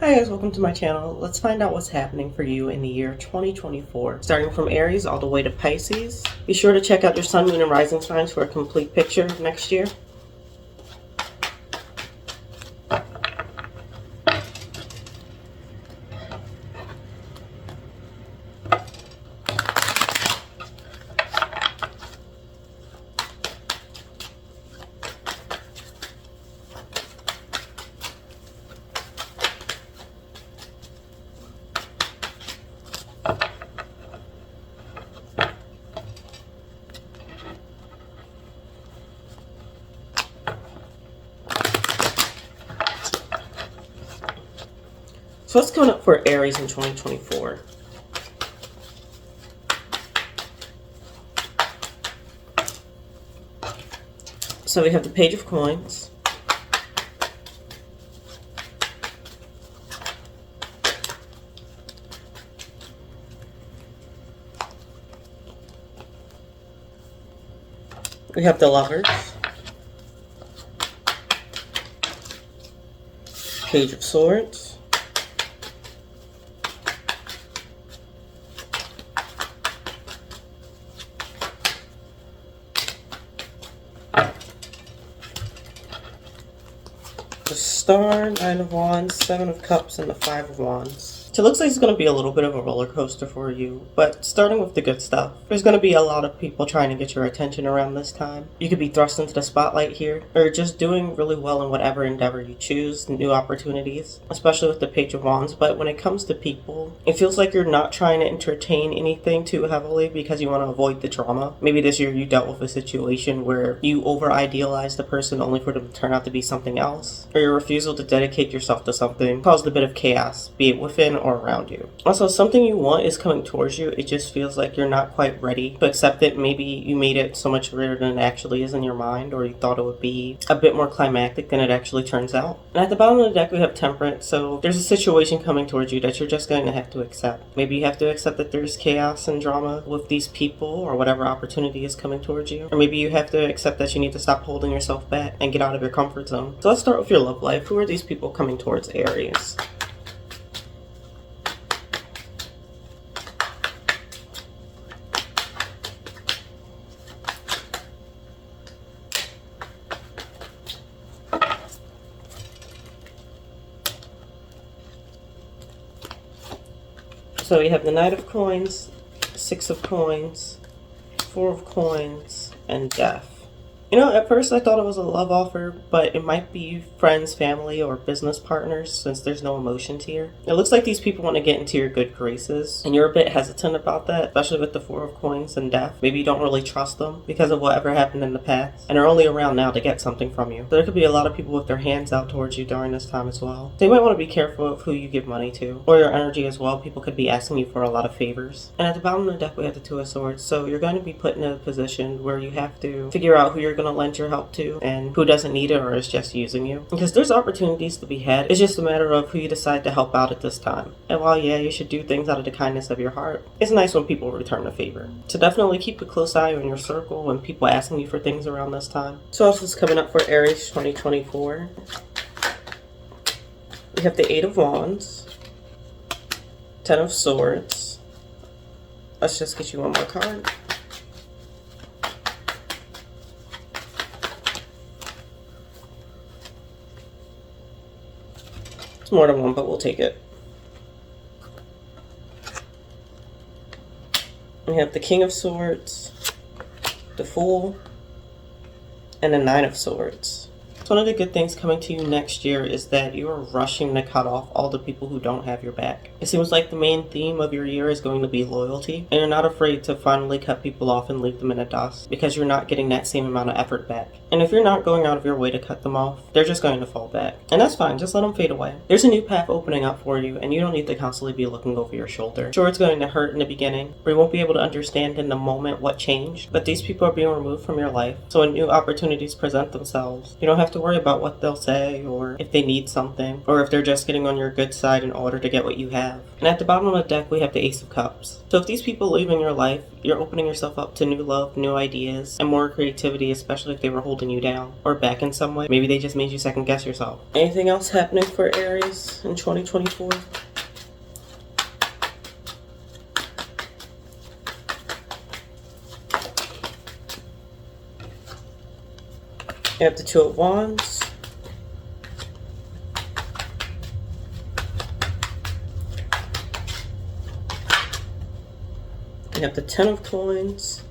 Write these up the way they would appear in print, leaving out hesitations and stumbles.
Hi guys, welcome to my channel. Let's find out what's happening for you in the year 2024. Starting from Aries all the way to Pisces. Be sure to check out your sun, moon, and rising signs for a complete picture of next year. So what's coming up for Aries in 2024? So we have the Page of Coins. We have the Lovers. Page of Swords. The Star, Nine of Wands, Seven of Cups, and the Five of Wands. So it looks like it's going to be a little bit of a roller coaster for you, but starting with the good stuff. There's going to be a lot of people trying to get your attention around this time. You could be thrust into the spotlight here, or just doing really well in whatever endeavor you choose, new opportunities, especially with the Page of Wands. But when it comes to people, it feels like you're not trying to entertain anything too heavily because you want to avoid the drama. Maybe this year you dealt with a situation where you over-idealized the person only for them to turn out to be something else, or your refusal to dedicate yourself to something caused a bit of chaos, be it within or around you. Also, something you want is coming towards you. It just feels like you're not quite ready to accept it. Maybe you made it so much greater than it actually is in your mind, or you thought it would be a bit more climactic than it actually turns out. And at the bottom of the deck we have Temperance. So there's a situation coming towards you that you're just going to have to accept. Maybe you have to accept that there's chaos and drama with these people or whatever opportunity is coming towards you. Or maybe you have to accept that you need to stop holding yourself back and get out of your comfort zone. So let's start with your love life. Who are these people coming towards Aries? So we have the Knight of Coins, Six of Coins, Four of Coins, and Death. You know, at first I thought it was a love offer, but it might be friends, family, or business partners since there's no emotions here. It looks like these people want to get into your good graces, and you're a bit hesitant about that, especially with the Four of Coins and Death. Maybe you don't really trust them because of whatever happened in the past, and are only around now to get something from you. So there could be a lot of people with their hands out towards you during this time as well. So you might want to be careful of who you give money to, or your energy as well. People could be asking you for a lot of favors. And at the bottom of the deck we have the Two of Swords, so you're going to be put in a position where you have to figure out who you're going to lend your help to and who doesn't need it or is just using you, because there's opportunities to be had. It's just a matter of who you decide to help out at this time. And while yeah, you should do things out of the kindness of your heart, it's nice when people return a favor. So definitely keep a close eye on your circle when people asking you for things around this time. So what else is coming up for Aries 2024? We have the Eight of Wands, Ten of Swords. Let's just get you one more card. It's more than one, but we'll take it. We have the King of Swords, the Fool, and the Nine of Swords. So one of the good things coming to you next year is that you are rushing to cut off all the people who don't have your back. It seems like the main theme of your year is going to be loyalty, and you're not afraid to finally cut people off and leave them in the dust because you're not getting that same amount of effort back. And if you're not going out of your way to cut them off, they're just going to fall back. And that's fine, just let them fade away. There's a new path opening up for you, and you don't need to constantly be looking over your shoulder. Sure, it's going to hurt in the beginning, or you won't be able to understand in the moment what changed, but these people are being removed from your life, so when new opportunities present themselves, you don't have to to worry about what they'll say, or if they need something, or if they're just getting on your good side in order to get what you have. And at the bottom of the deck, we have the Ace of Cups. So if these people leave in your life, you're opening yourself up to new love, new ideas, and more creativity, especially if they were holding you down or back in some way. Maybe they just made you second guess yourself. Anything else happening for Aries in 2024? You have the Two of Wands. You have the Ten of Coins.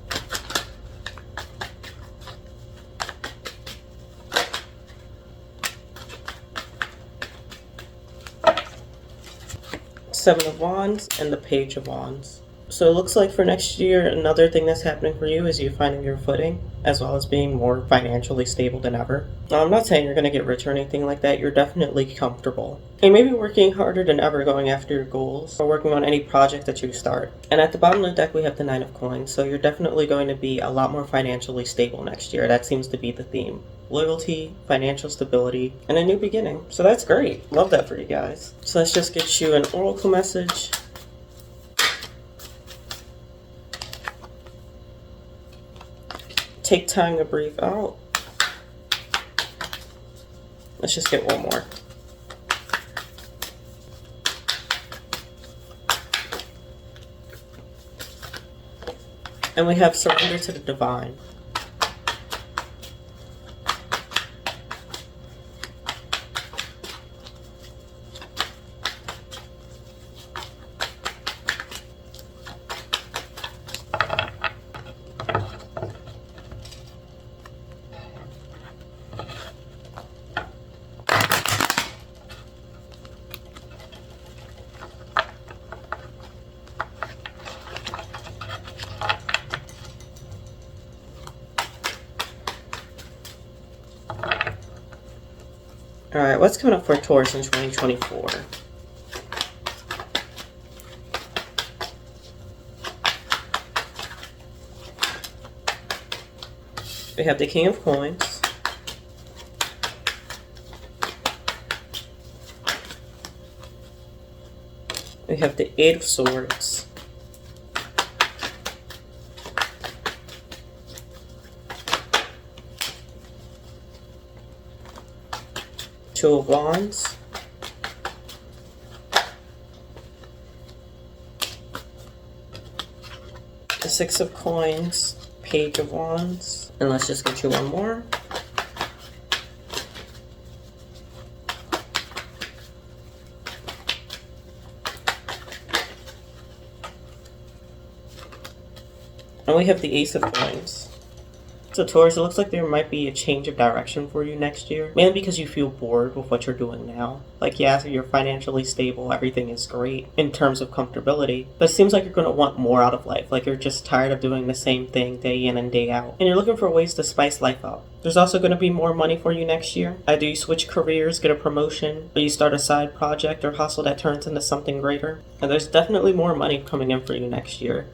Seven of Wands and the Page of Wands. So it looks like for next year, another thing that's happening for you is you finding your footing, as well as being more financially stable than ever. Now, I'm not saying you're going to get rich or anything like that. You're definitely comfortable. You may be working harder than ever going after your goals, or working on any project that you start. And at the bottom of the deck, we have the Nine of Coins. So you're definitely going to be a lot more financially stable next year. That seems to be the theme. Loyalty, financial stability, and a new beginning. So that's great. Love that for you guys. So let's just get you an oracle message. Take time to breathe out. Let's just get one more. And we have surrender to the divine. Alright, what's coming up for Taurus in 2024? We have the King of Coins. We have the Eight of Swords. Two of Wands. The Six of Coins. Page of Wands. And let's just get you one more. And we have the Ace of Coins. So Taurus, it looks like there might be a change of direction for you next year. Mainly because you feel bored with what you're doing now. Like, yeah, you're financially stable, everything is great in terms of comfortability. But it seems like you're going to want more out of life. Like, you're just tired of doing the same thing day in and day out. And you're looking for ways to spice life up. There's also going to be more money for you next year. Either you switch careers, get a promotion, or you start a side project or hustle that turns into something greater. And there's definitely more money coming in for you next year.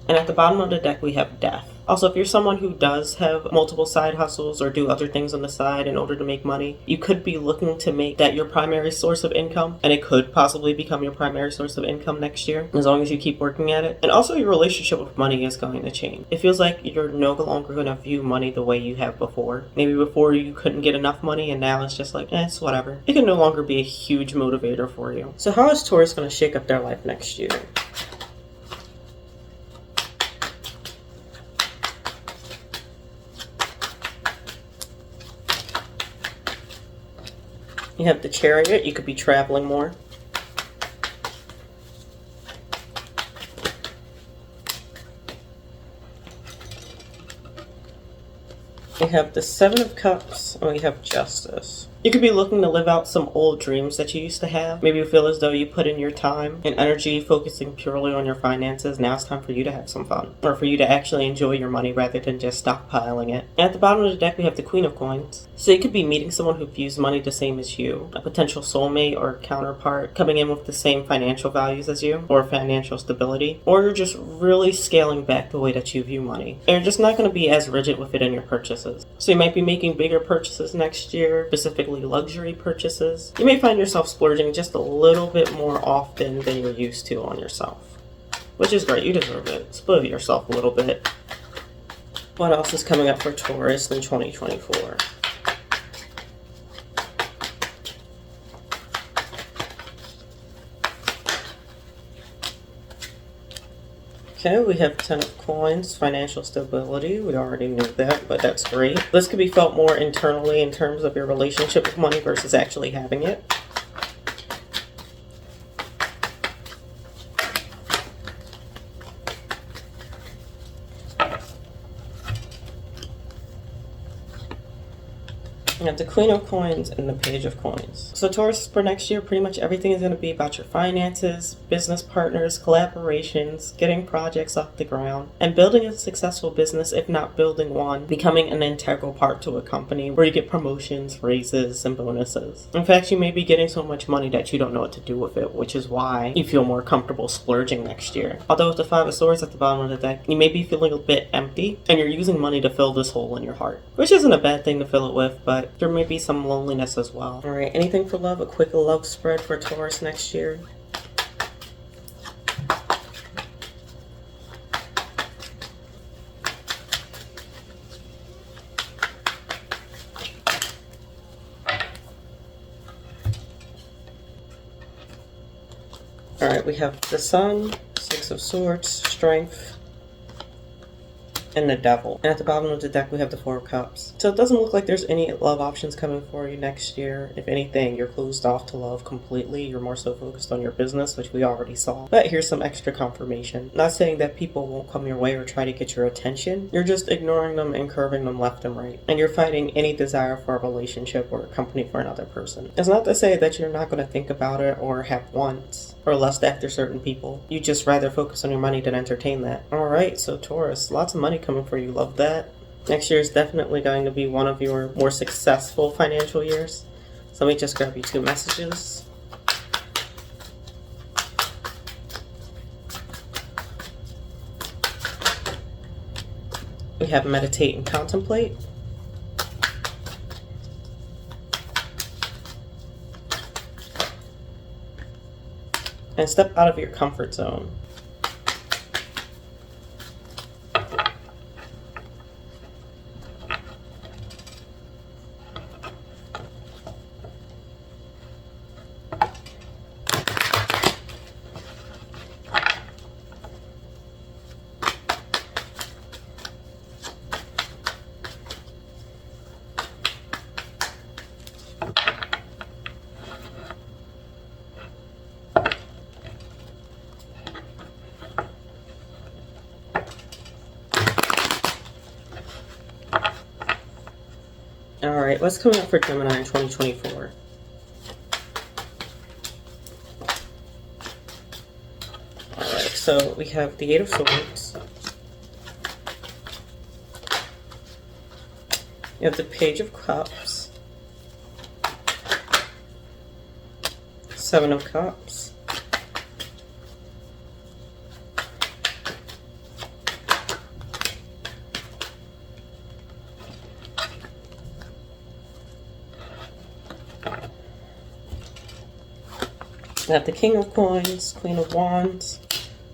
And at the bottom of the deck, we have Death. Also, if you're someone who does have multiple side hustles or do other things on the side in order to make money, you could be looking to make that your primary source of income, and it could possibly become your primary source of income next year, as long as you keep working at it. And also, your relationship with money is going to change. It feels like you're no longer going to view money the way you have before. Maybe before you couldn't get enough money, and now it's just like, it's whatever. It can no longer be a huge motivator for you. So how is Taurus going to shake up their life next year? You have the Chariot. You could be traveling more. We have the Seven of Cups, and we have Justice. You could be looking to live out some old dreams that you used to have. Maybe you feel as though you put in your time and energy focusing purely on your finances. Now it's time for you to have some fun, or for you to actually enjoy your money rather than just stockpiling it. And at the bottom of the deck, we have the Queen of Coins. So you could be meeting someone who views money the same as you, a potential soulmate or counterpart coming in with the same financial values as you, or financial stability. Or you're just really scaling back the way that you view money. And you're just not going to be as rigid with it in your purchases. So you might be making bigger purchases next year, specifically luxury purchases. You may find yourself splurging just a little bit more often than you're used to on yourself, which is great. You deserve it. Spoil yourself a little bit. What else is coming up for Taurus in 2024? Okay, we have 10 of Coins, financial stability. We already knew that, but that's great. This could be felt more internally in terms of your relationship with money versus actually having it. You have the Queen of Coins and the Page of Coins. So Taurus, for next year, pretty much everything is going to be about your finances, business partners, collaborations, getting projects off the ground, and building a successful business, if not building one, becoming an integral part to a company where you get promotions, raises, and bonuses. In fact, you may be getting so much money that you don't know what to do with it, which is why you feel more comfortable splurging next year. Although with the Five of Swords at the bottom of the deck, you may be feeling a bit empty, and you're using money to fill this hole in your heart, which isn't a bad thing to fill it with, but there may be some loneliness as well. Alright, anything for love? A quick love spread for Taurus next year. Alright, we have the Sun, Six of Swords, Strength, and the Devil. And at the bottom of the deck, we have the Four of Cups. So it doesn't look like there's any love options coming for you next year. If anything, you're closed off to love completely. You're more so focused on your business, which we already saw. But here's some extra confirmation. Not saying that people won't come your way or try to get your attention. You're just ignoring them and curving them left and right. And you're fighting any desire for a relationship or a company for another person. It's not to say that you're not going to think about it or have wants or lust after certain people. You just rather focus on your money than entertain that. Alright, so Taurus, lots of money coming for you. Love that. Next year is definitely going to be one of your more successful financial years. So let me just grab you 2 messages. We have meditate and contemplate. And step out of your comfort zone. Alright, what's coming up for Gemini in 2024? Alright, so we have the Eight of Swords. You have the Page of Cups. Seven of Cups. We have the King of Coins, Queen of Wands,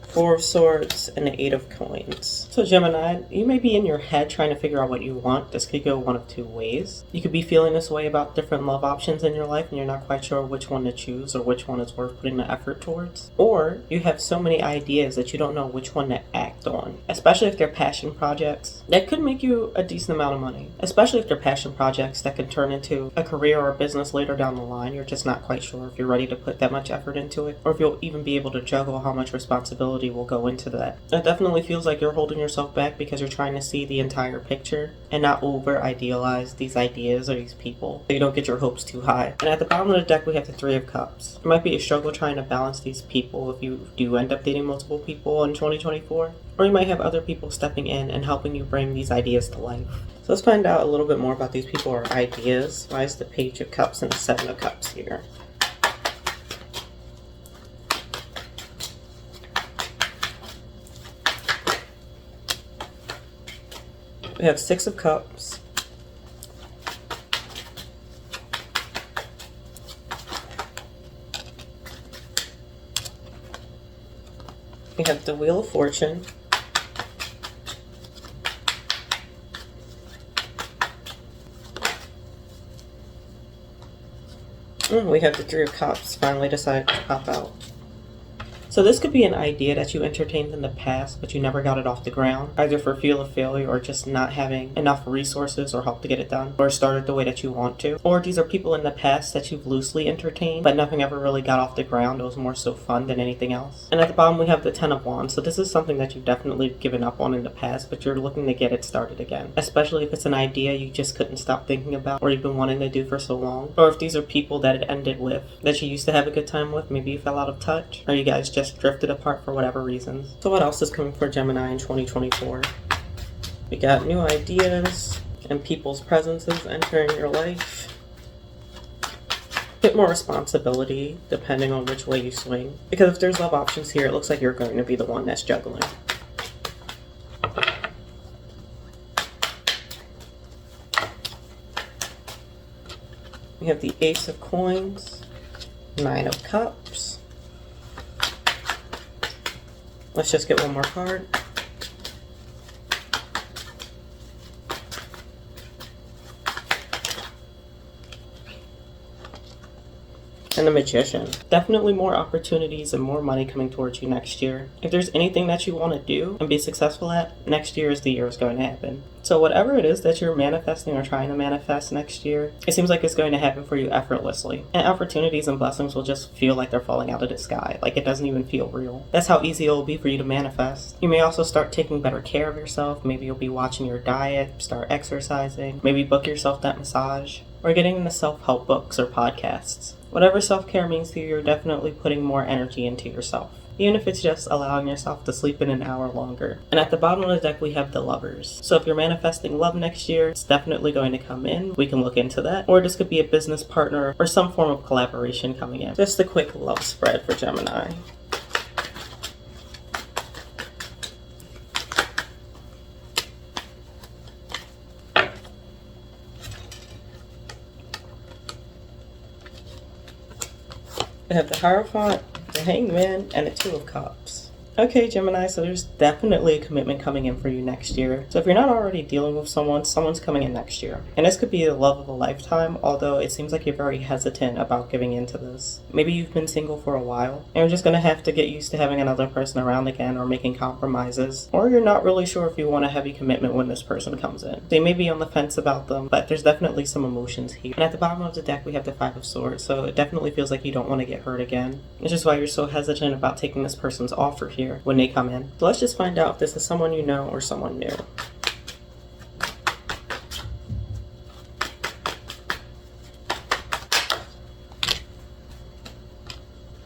Four of Swords, and the Eight of Coins. So Gemini, you may be in your head trying to figure out what you want. This could go one of 2 ways. You could be feeling this way about different love options in your life and you're not quite sure which one to choose or which one is worth putting the effort towards. Or you have so many ideas that you don't know which one to act on, especially if they're passion projects. That could make you a decent amount of money, especially if they're passion projects that can turn into a career or a business later down the line. You're just not quite sure if you're ready to put that much effort into it or if you'll even be able to juggle how much responsibility will go into that. It definitely feels like you're holding yourself back because you're trying to see the entire picture and not over idealize these ideas or these people so you don't get your hopes too high. And at the bottom of the deck we have the Three of Cups. It might be a struggle trying to balance these people if you do end up dating multiple people in 2024, or you might have other people stepping in and helping you bring these ideas to life. So let's find out a little bit more about these people or ideas. Why is the Page of Cups and the Seven of Cups here? We have Six of Cups. We have the Wheel of Fortune. We have the Three of Cups finally decided to pop out. So this could be an idea that you entertained in the past, but you never got it off the ground, either for fear of failure or just not having enough resources or help to get it done, or start it the way that you want to. Or these are people in the past that you've loosely entertained, but nothing ever really got off the ground. It was more so fun than anything else. And at the bottom we have the Ten of Wands. So this is something that you've definitely given up on in the past, but you're looking to get it started again. Especially if it's an idea you just couldn't stop thinking about, or you've been wanting to do for so long. Or if these are people that it ended with, that you used to have a good time with, maybe you fell out of touch, or you guys just drifted apart for whatever reasons. So what else is coming for Gemini in 2024? We got new ideas and people's presences entering your life. A bit more responsibility depending on which way you swing. Because if there's love options here, it looks like you're going to be the one that's juggling. We have the Ace of Coins, Nine of Cups. Let's just get one more card. And the Magician. Definitely more opportunities and more money coming towards you next year. If there's anything that you want to do and be successful at, next year is the year it's going to happen. So whatever it is that you're manifesting or trying to manifest next year, it seems like it's going to happen for you effortlessly. And opportunities and blessings will just feel like they're falling out of the sky. Like it doesn't even feel real. That's how easy it will be for you to manifest. You may also start taking better care of yourself. Maybe you'll be watching your diet, start exercising, maybe book yourself that massage, or getting into self-help books or podcasts. Whatever self-care means to you, you're definitely putting more energy into yourself. Even if it's just allowing yourself to sleep in an hour longer. And at the bottom of the deck, we have the Lovers. So if you're manifesting love next year, it's definitely going to come in. We can look into that. Or this could be a business partner or some form of collaboration coming in. Just a quick love spread for Gemini. We have the Hierophant, the Hangman, and the Two of Cups. Okay, Gemini, so there's definitely a commitment coming in for you next year. So if you're not already dealing with someone, someone's coming in next year. And this could be the love of a lifetime, although it seems like you're very hesitant about giving into this. Maybe you've been single for a while, and you're just going to have to get used to having another person around again or making compromises. Or you're not really sure if you want a heavy commitment when this person comes in. They may be on the fence about them, but there's definitely some emotions here. And at the bottom of the deck, we have the Five of Swords, so it definitely feels like you don't want to get hurt again. Which is why you're so hesitant about taking this person's offer here when they come in. So let's just find out if this is someone you know or someone new.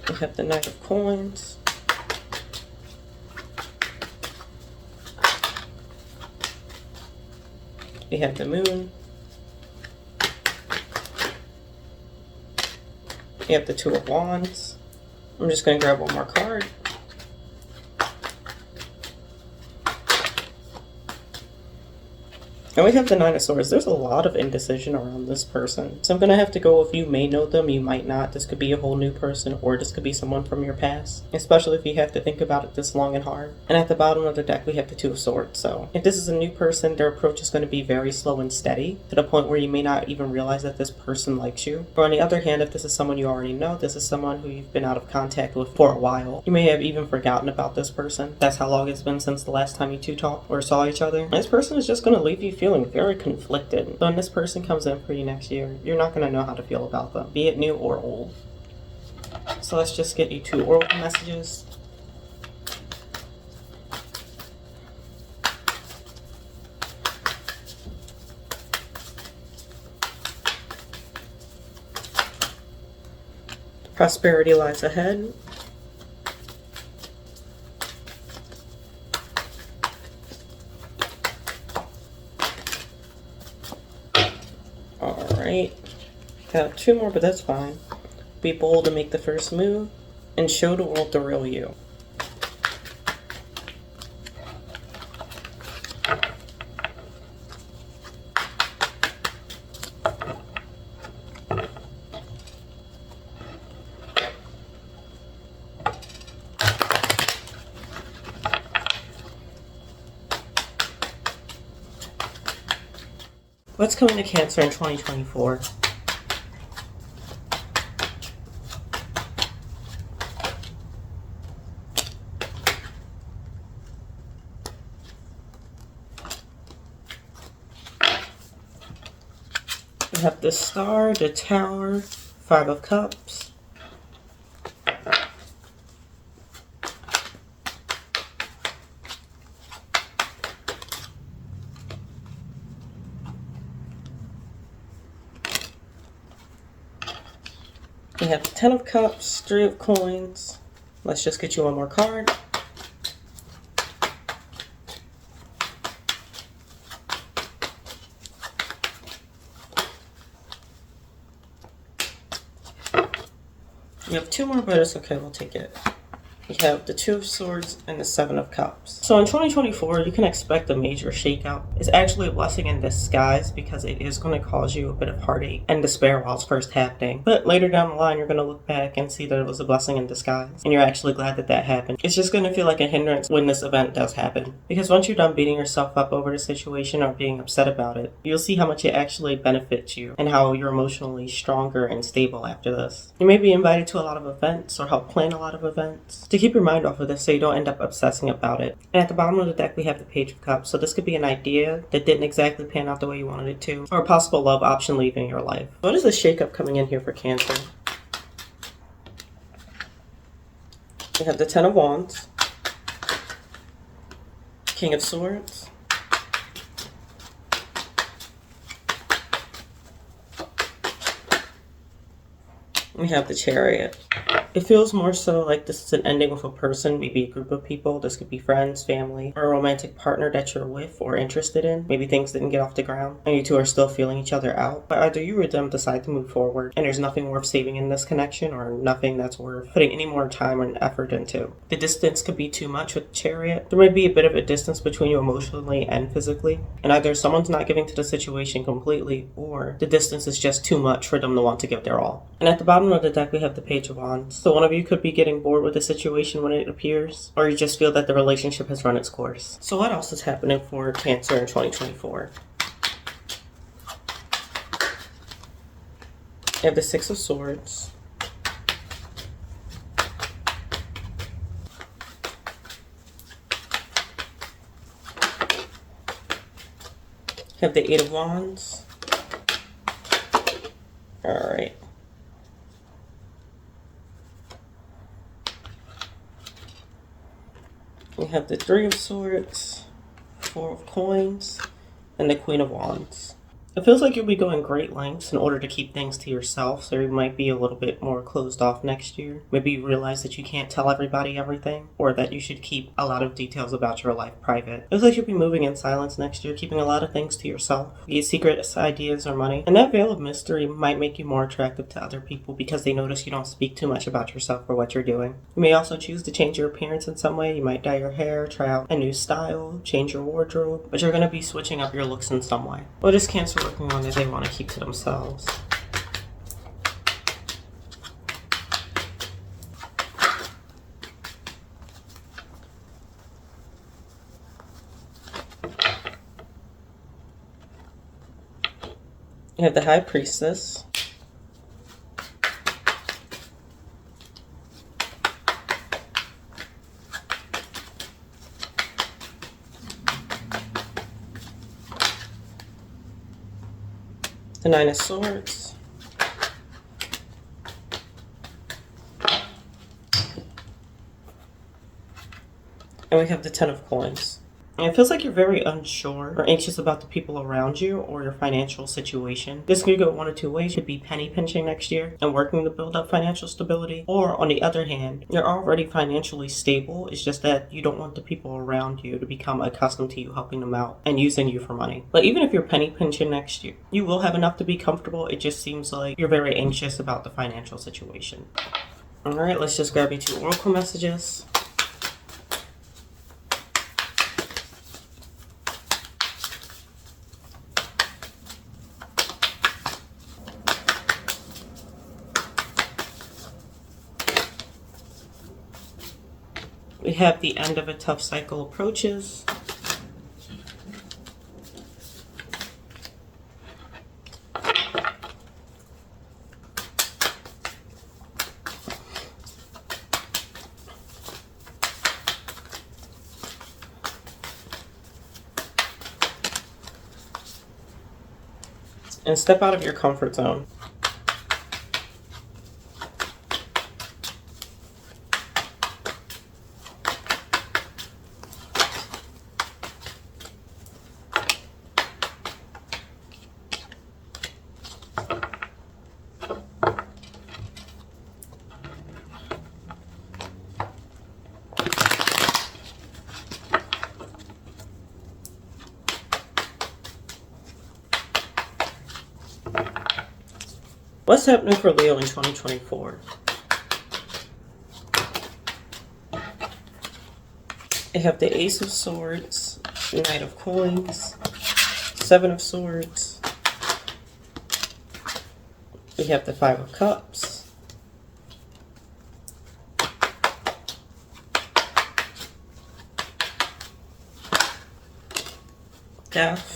We have the Knight of Coins. We have the Moon. We have the Two of Wands. I'm just going to grab one more card. And we have the Nine of Swords. There's a lot of indecision around this person. So I'm going to have to go with you may know them, you might not. This could be a whole new person, or this could be someone from your past. Especially if you have to think about it this long and hard. And at the bottom of the deck, we have the Two of Swords. So if this is a new person, their approach is going to be very slow and steady, to the point where you may not even realize that this person likes you. Or on the other hand, if this is someone you already know, this is someone who you've been out of contact with for a while. You may have even forgotten about this person. That's how long it's been since the last time you two talked or saw each other. And this person is just going to leave you feeling very conflicted. So when this person comes in for you next year, you're not going to know how to feel about them, be it new or old. So let's just get you two oracle messages. Prosperity lies ahead. Alright. Got 2 more, but that's fine. Be bold and make the first move, and show the world the real you. What's coming to Cancer in 2024? We have the Star, the Tower, 5 of Cups. We have the 10 of Cups, 3 of Coins. Let's just get you one more card. We have 2 more, but it's okay, we'll take it. We have the 2 of Swords and the 7 of Cups. So in 2024, you can expect a major shakeout. It's actually a blessing in disguise because it is going to cause you a bit of heartache and despair while it's first happening. But later down the line, you're going to look back and see that it was a blessing in disguise. And you're actually glad that that happened. It's just going to feel like a hindrance when this event does happen. Because once you're done beating yourself up over the situation or being upset about it, you'll see how much it actually benefits you and how you're emotionally stronger and stable after this. You may be invited to a lot of events or help plan a lot of events. To keep your mind off of this so you don't end up obsessing about it. And at the bottom of the deck we have the Page of Cups, so this could be an idea that didn't exactly pan out the way you wanted it to, or a possible love option leaving your life. What is the shakeup coming in here for Cancer? We have the 10 of Wands, King of Swords, we have the Chariot. It feels more so like this is an ending with a person, maybe a group of people. This could be friends, family, or a romantic partner that you're with or interested in. Maybe things didn't get off the ground and you two are still feeling each other out. But either you or them decide to move forward and there's nothing worth saving in this connection or nothing that's worth putting any more time and effort into. The distance could be too much with Chariot. There may be a bit of a distance between you emotionally and physically. And either someone's not giving to the situation completely or the distance is just too much for them to want to give their all. And at the bottom of the deck we have the Page of Wands. So one of you could be getting bored with the situation when it appears, or you just feel that the relationship has run its course. So what else is happening for Cancer in 2024? You have the 6 of Swords. You have the 8 of Wands. Alright. We have the 3 of Swords, 4 of Coins, and the Queen of Wands. It feels like you'll be going great lengths in order to keep things to yourself, so you might be a little bit more closed off next year. Maybe you realize that you can't tell everybody everything, or that you should keep a lot of details about your life private. It feels like you'll be moving in silence next year, keeping a lot of things to yourself, be it secret ideas or money. And that veil of mystery might make you more attractive to other people because they notice you don't speak too much about yourself or what you're doing. You may also choose to change your appearance in some way. You might dye your hair, try out a new style, change your wardrobe, but you're going to be switching up your looks in some way. What is Cancer working on that they want to keep to themselves? You have the High Priestess. The 9 of Swords. And we have the 10 of Coins. And it feels like you're very unsure or anxious about the people around you or your financial situation. This could go one of two ways. You could be penny pinching next year and working to build up financial stability. Or on the other hand, you're already financially stable. It's just that you don't want the people around you to become accustomed to you helping them out and using you for money. But even if you're penny pinching next year, you will have enough to be comfortable. It just seems like you're very anxious about the financial situation. All right, let's just grab you 2 oracle messages. We have the end of a tough cycle approaches. And step out of your comfort zone. What's happening for Leo in 2024? I have the Ace of Swords, Knight of Coins, 7 of Swords. We have the 5 of Cups. Death.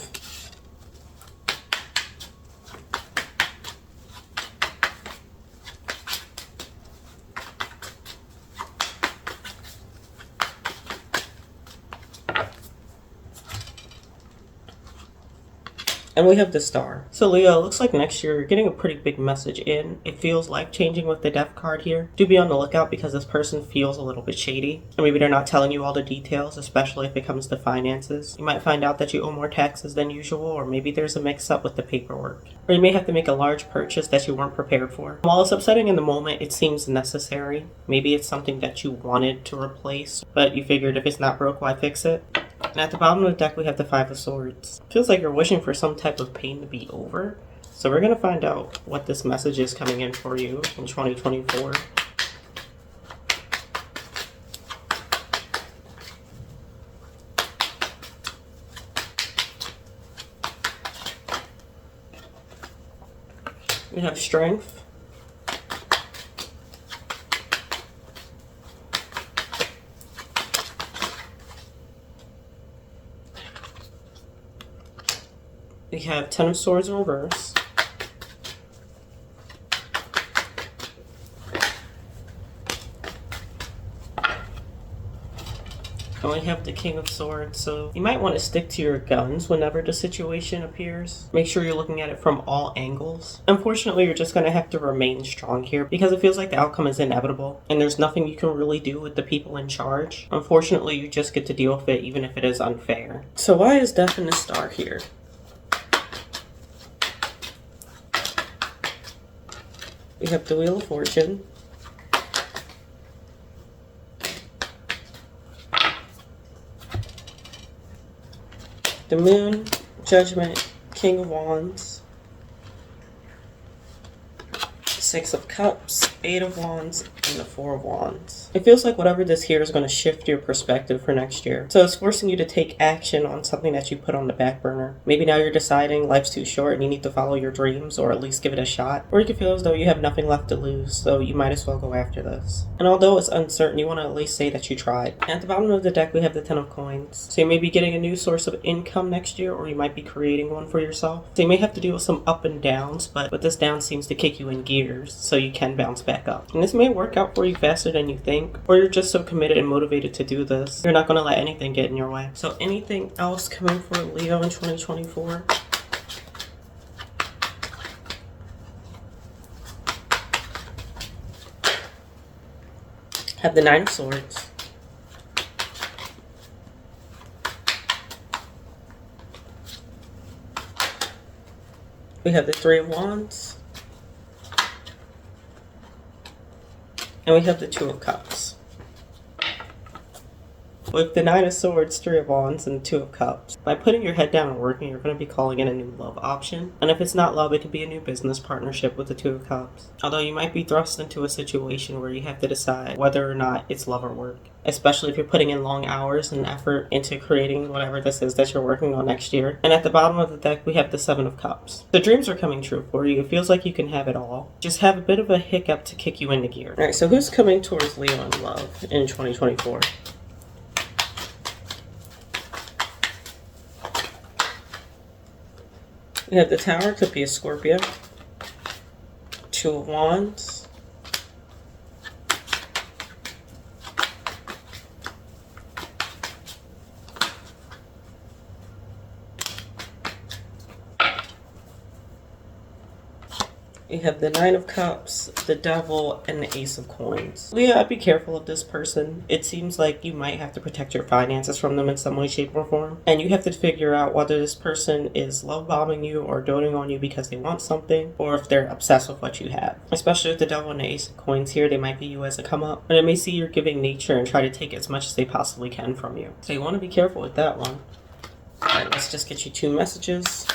And we have the Star. So Leo, it looks like next year you're getting a pretty big message in. It feels life-changing with the Death card here. Do be on the lookout because this person feels a little bit shady. And maybe they're not telling you all the details, especially if it comes to finances. You might find out that you owe more taxes than usual, or maybe there's a mix-up with the paperwork. Or you may have to make a large purchase that you weren't prepared for. While it's upsetting in the moment, it seems necessary. Maybe it's something that you wanted to replace, but you figured if it's not broke, why fix it? And at the bottom of the deck, we have the 5 of Swords. Feels like you're wishing for some type of pain to be over. So we're going to find out what this message is coming in for you in 2024. We have Strength. We have 10 of Swords in reverse. And we have the King of Swords, so you might want to stick to your guns whenever the situation appears. Make sure you're looking at it from all angles. Unfortunately, you're just going to have to remain strong here because it feels like the outcome is inevitable and there's nothing you can really do with the people in charge. Unfortunately, you just get to deal with it even if it is unfair. So why is Death in the Star here? We have the Wheel of Fortune. The Moon, Judgment, King of Wands. 6 of Cups, 8 of Wands, and the 4 of Wands. It feels like whatever this here is going to shift your perspective for next year. So it's forcing you to take action on something that you put on the back burner. Maybe now you're deciding life's too short and you need to follow your dreams or at least give it a shot. Or you can feel as though you have nothing left to lose, so you might as well go after this. And although it's uncertain, you want to at least say that you tried. And at the bottom of the deck, we have the 10 of Coins. So you may be getting a new source of income next year, or you might be creating one for yourself. So you may have to deal with some up and downs, but this down seems to kick you in gears, so you can bounce back up. And this may work out for you faster than you think, or you're just so committed and motivated to do this, you're not going to let anything get in your way. So anything else coming for Leo in 2024? Have the 9 of Swords. We have the Three of Wands. And we have the Two of Cups. With the Nine of Swords, Three of Wands, and Two of Cups, by putting your head down and working, you're going to be calling in a new love option. And if it's not love, it could be a new business partnership with the Two of Cups. Although you might be thrust into a situation where you have to decide whether or not it's love or work. Especially if you're putting in long hours and effort into creating whatever this is that you're working on next year. And at the bottom of the deck, we have the Seven of Cups. The dreams are coming true for you. It feels like you can have it all. Just have a bit of a hiccup to kick you into gear. Alright, so who's coming towards Leo in love in 2024? We have the Tower, could be a Scorpio. Two of Wands. We have the Nine of Cups, the Devil, and the Ace of Coins. Leo, I'd be careful of this person. It seems like you might have to protect your finances from them in some way, shape, or form. And you have to figure out whether this person is love bombing you or doting on you because they want something, or if they're obsessed with what you have. Especially with the Devil and the Ace of Coins here, they might view you as a come up. And it may see your giving nature and try to take as much as they possibly can from you. So you want to be careful with that one. Alright, let's just get you two messages.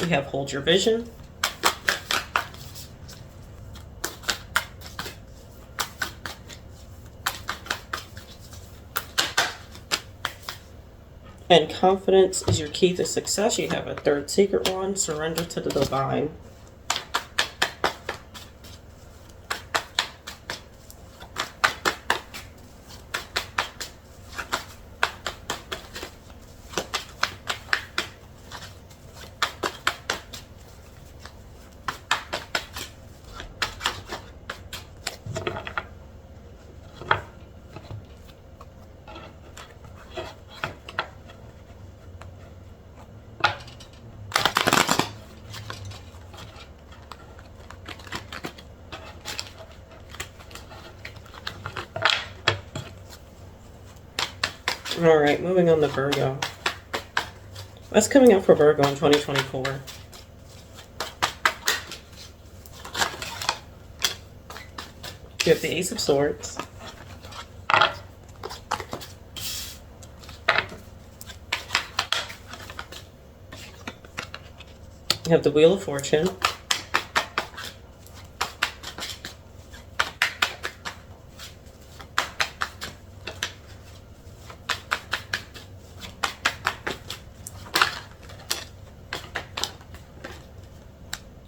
We have Hold Your Vision. And confidence is your key to success. You have a third secret one, surrender to the divine. Alright, moving on to Virgo. What's coming up for Virgo in 2024? You have the Ace of Swords. You have the Wheel of Fortune.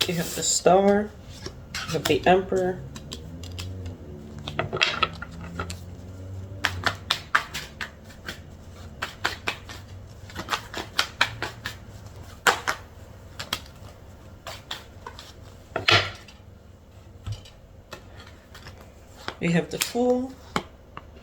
You have the Star, you have the Emperor, you have the Fool,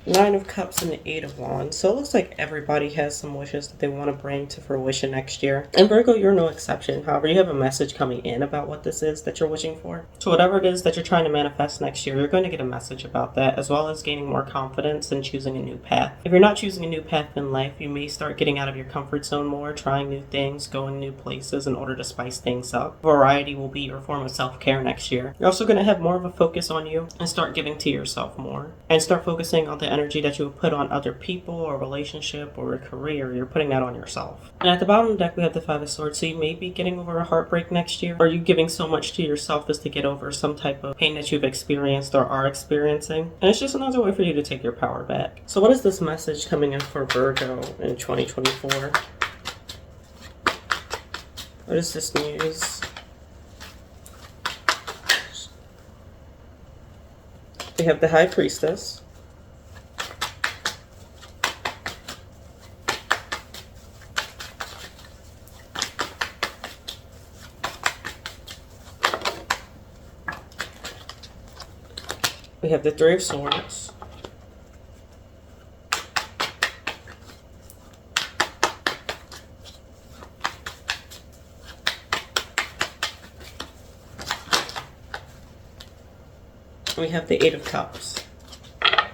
Nine of Cups, and the Eight of Wands. So it looks like everybody has some wishes that they want to bring to fruition next year. And Virgo, you're no exception. However, you have a message coming in about what this is that you're wishing for. So whatever it is that you're trying to manifest next year, you're going to get a message about that, as well as gaining more confidence and choosing a new path. If you're not choosing a new path in life, you may start getting out of your comfort zone more, trying new things, going new places in order to spice things up. Variety will be your form of self-care next year. You're also going to have more of a focus on you and start giving to yourself more. And start focusing on the energy that you would put on other people or relationship or a career. You're putting that on yourself. And at the bottom of the deck, we have the Five of Swords. So you may be getting over a heartbreak next year. Or you giving so much to yourself as to get over some type of pain that you've experienced or are experiencing. And it's just another way for you to take your power back. So what is this message coming in for Virgo in 2024? What is this news? We have the High Priestess. We have the Three of Swords. We have the Eight of Cups.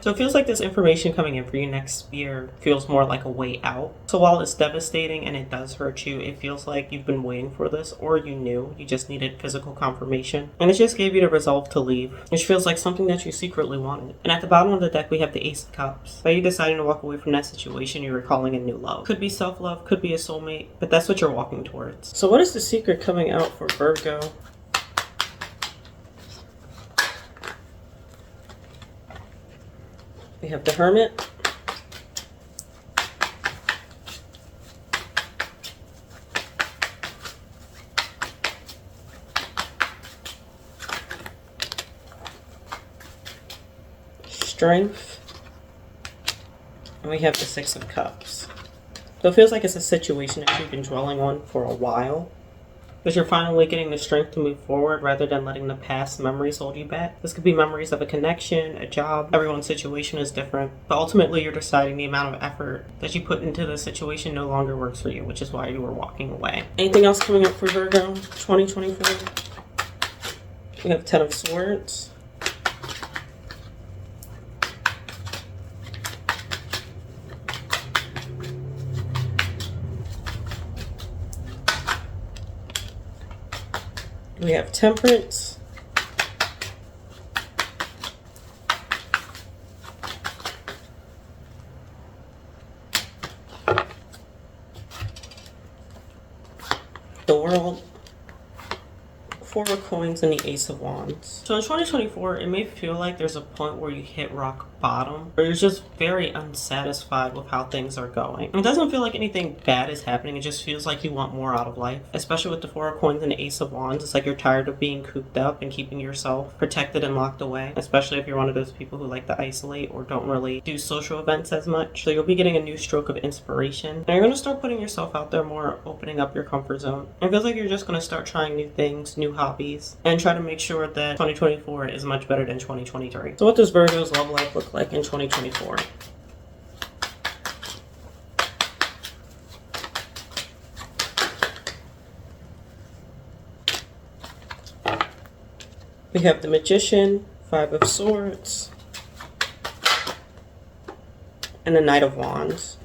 So it feels like this information coming in for you next year feels more like a way out. So while it's devastating and it does hurt you, it feels like you've been waiting for this, or you knew, you just needed physical confirmation. And it just gave you the resolve to leave, which feels like something that you secretly wanted. And at the bottom of the deck, we have the Ace of Cups. By you deciding to walk away from that situation, you're recalling a new love. Could be self-love, could be a soulmate, but that's what you're walking towards. So what is the secret coming out for Virgo? We have the Hermit. Strength. And we have the Six of Cups. So it feels like it's a situation that you've been dwelling on for a while, because you're finally getting the strength to move forward rather than letting the past memories hold you back. This could be memories of a connection, a job. Everyone's situation is different. But ultimately, you're deciding the amount of effort that you put into the situation no longer works for you, which is why you were walking away. Anything else coming up for Virgo 2024? We have Ten of Swords. We have Temperance. The World. Four of Coins and the Ace of Wands. So in 2024, it may feel like there's a point where you hit rock bottom, or you're just very unsatisfied with how things are going. It doesn't feel like anything bad is happening. It just feels like you want more out of life, especially with the Four of Coins and the Ace of Wands. It's like you're tired of being cooped up and keeping yourself protected and locked away, especially if you're one of those people who like to isolate or don't really do social events as much. So you'll be getting a new stroke of inspiration, and you're going to start putting yourself out there more, opening up your comfort zone. It feels like you're just going to start trying new things, new hobbies, and try to make sure that 2024 is much better than 2023. So what does Virgo's love life look like in 2024? We have the Magician, Five of Swords, and the Knight of Wands.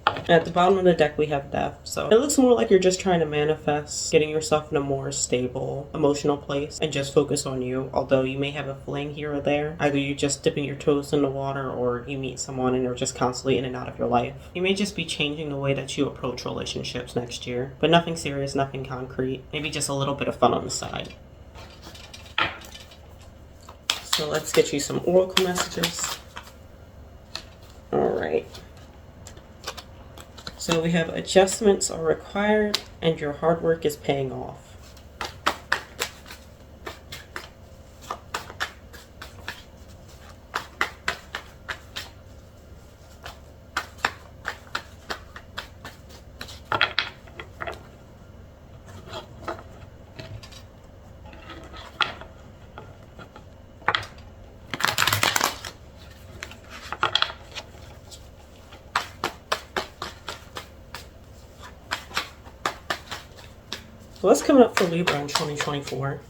And at the bottom of the deck, we have Death. So it looks more like you're just trying to manifest getting yourself in a more stable emotional place and just focus on you. Although you may have a fling here or there. Either you just dipping your toes in the water, or you meet someone and they're just constantly in and out of your life. You may just be changing the way that you approach relationships next year. But nothing serious, nothing concrete. Maybe just a little bit of fun on the side. So let's get you some oracle messages. Alright. So we have adjustments are required and your hard work is paying off. So what's coming up for Libra in 2024?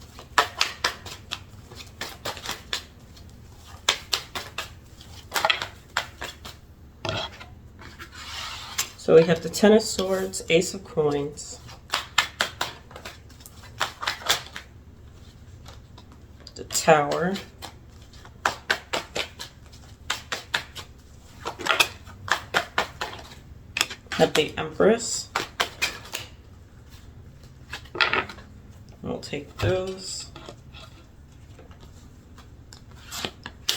So we have the Ten of Swords, Ace of Coins, the Tower, have the Empress. We'll take those.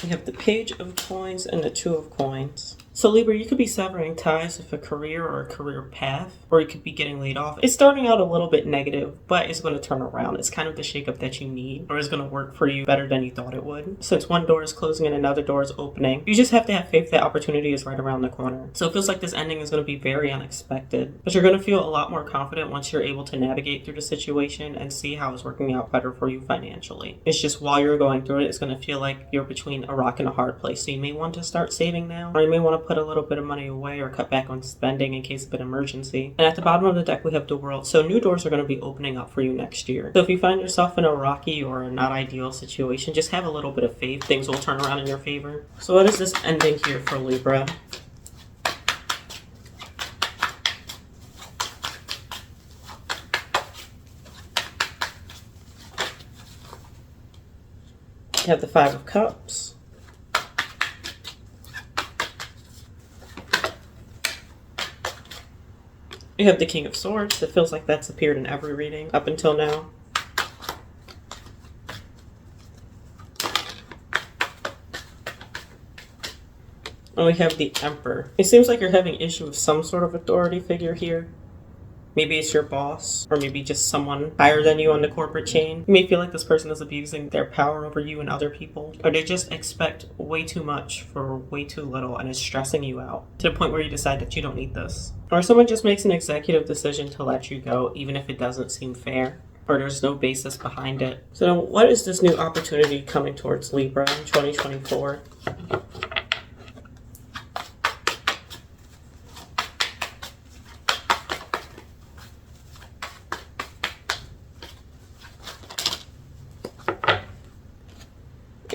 We have the Page of Coins and the Two of Coins. So Libra, you could be severing ties with a career or a career path, or you could be getting laid off. It's starting out a little bit negative, but it's going to turn around. It's kind of the shakeup that you need, or it's going to work for you better than you thought it would. Since one door is closing and another door is opening, you just have to have faith that opportunity is right around the corner. So it feels like this ending is going to be very unexpected, but you're going to feel a lot more confident once you're able to navigate through the situation and see how it's working out better for you financially. It's just while you're going through it, it's going to feel like you're between a rock and a hard place. So you may want to start saving now, or you may want to put a little bit of money away or cut back on spending in case of an emergency. And at the bottom of the deck, we have the World. So new doors are going to be opening up for you next year. So if you find yourself in a rocky or a not ideal situation, just have a little bit of faith. Things will turn around in your favor. So what is this ending here for Libra? You have the Five of Cups. You have the King of Swords. It feels like that's appeared in every reading up until now. And we have the Emperor. It seems like you're having issue with some sort of authority figure here. Maybe it's your boss, or maybe just someone higher than you on the corporate chain. You may feel like this person is abusing their power over you and other people, or they just expect way too much for way too little and is stressing you out to the point where you decide that you don't need this. Or someone just makes an executive decision to let you go, even if it doesn't seem fair, or there's no basis behind it. So now, what is this new opportunity coming towards Libra in 2024?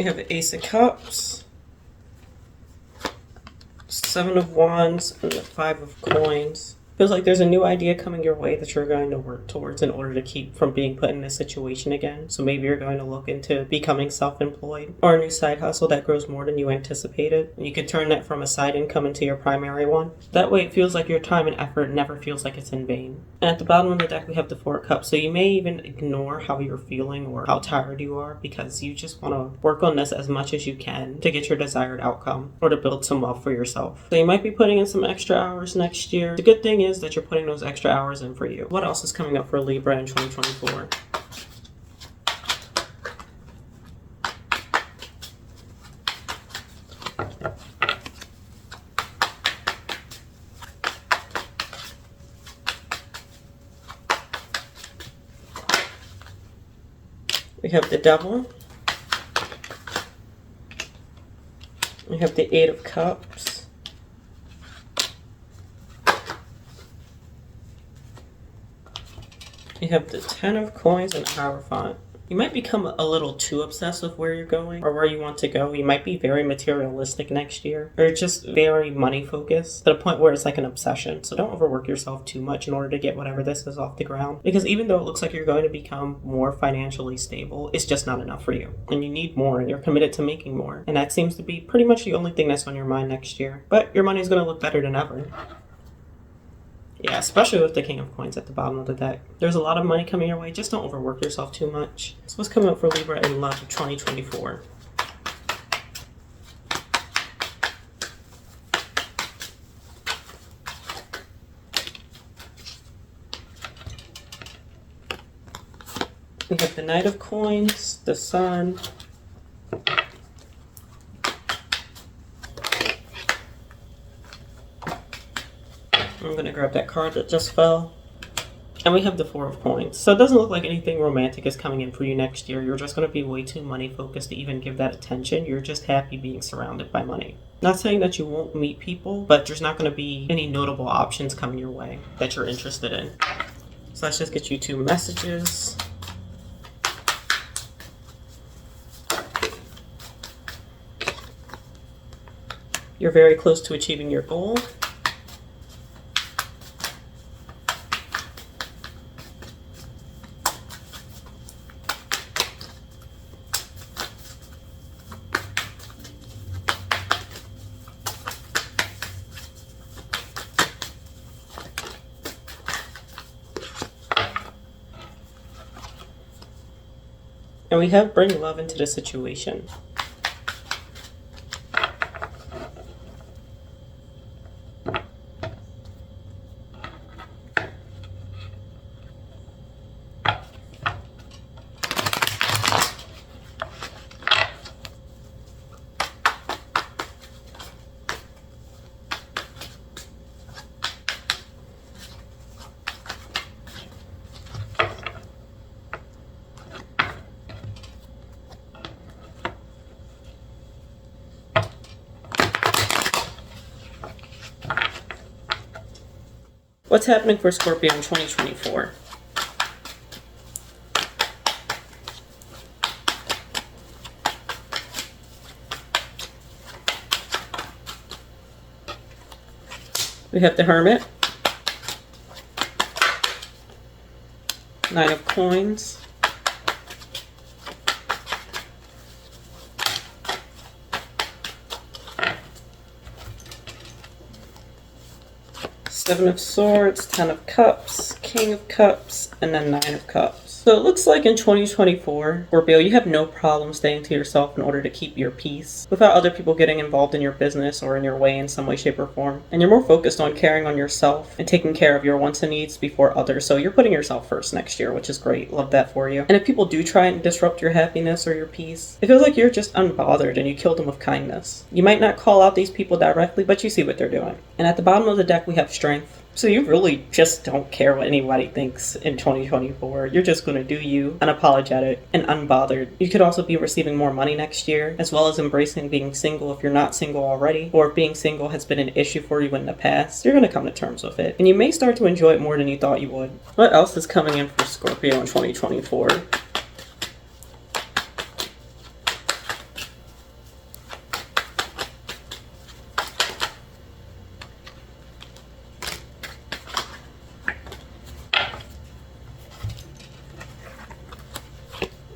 We have the Ace of Cups, Seven of Wands, and the Five of Coins. Feels like there's a new idea coming your way that you're going to work towards in order to keep from being put in this situation again. So maybe you're going to look into becoming self-employed or a new side hustle that grows more than you anticipated. And you can turn that from a side income into your primary one. That way it feels like your time and effort never feels like it's in vain. And at the bottom of the deck we have the Four of Cups. So you may even ignore how you're feeling or how tired you are because you just want to work on this as much as you can to get your desired outcome or to build some wealth for yourself. So you might be putting in some extra hours next year. The good thing is that you're putting those extra hours in for you. What else is coming up for Libra in 2024? We have the Devil. We have the Eight of Cups. You have the Ten of Coins and Hierophant. You might become a little too obsessed with where you're going or where you want to go. You might be very materialistic next year or just very money focused to the point where it's like an obsession. So don't overwork yourself too much in order to get whatever this is off the ground. Because even though it looks like you're going to become more financially stable, it's just not enough for you. And you need more and you're committed to making more. And that seems to be pretty much the only thing that's on your mind next year. But your money's going to look better than ever. Yeah, especially with the King of Coins at the bottom of the deck. There's a lot of money coming your way. Just don't overwork yourself too much. So what's coming up for Libra in love of 2024? We have the Knight of Coins, the Sun, I'm going to grab that card that just fell. And we have the Four of Coins. So it doesn't look like anything romantic is coming in for you next year. You're just going to be way too money focused to even give that attention. You're just happy being surrounded by money. Not saying that you won't meet people, but there's not going to be any notable options coming your way that you're interested in. So let's just get you two messages. You're very close to achieving your goal. And we have bring love into the situation. What's happening for Scorpio in 2024? We have the Hermit, Nine of Coins, Seven of Swords, Ten of Cups, King of Cups, and then Nine of Cups. So it looks like in 2024, Scorpio, you have no problem staying to yourself in order to keep your peace without other people getting involved in your business or in your way in some way, shape, or form. And you're more focused on caring on yourself and taking care of your wants and needs before others. So you're putting yourself first next year, which is great. Love that for you. And if people do try and disrupt your happiness or your peace, it feels like you're just unbothered and you killed them with kindness. You might not call out these people directly, but you see what they're doing. And at the bottom of the deck, we have Strength. So you really just don't care what anybody thinks in 2024. You're just going to do you, unapologetic and unbothered. You could also be receiving more money next year, as well as embracing being single if you're not single already, or if being single has been an issue for you in the past. You're going to come to terms with it, and you may start to enjoy it more than you thought you would. What else is coming in for Scorpio in 2024?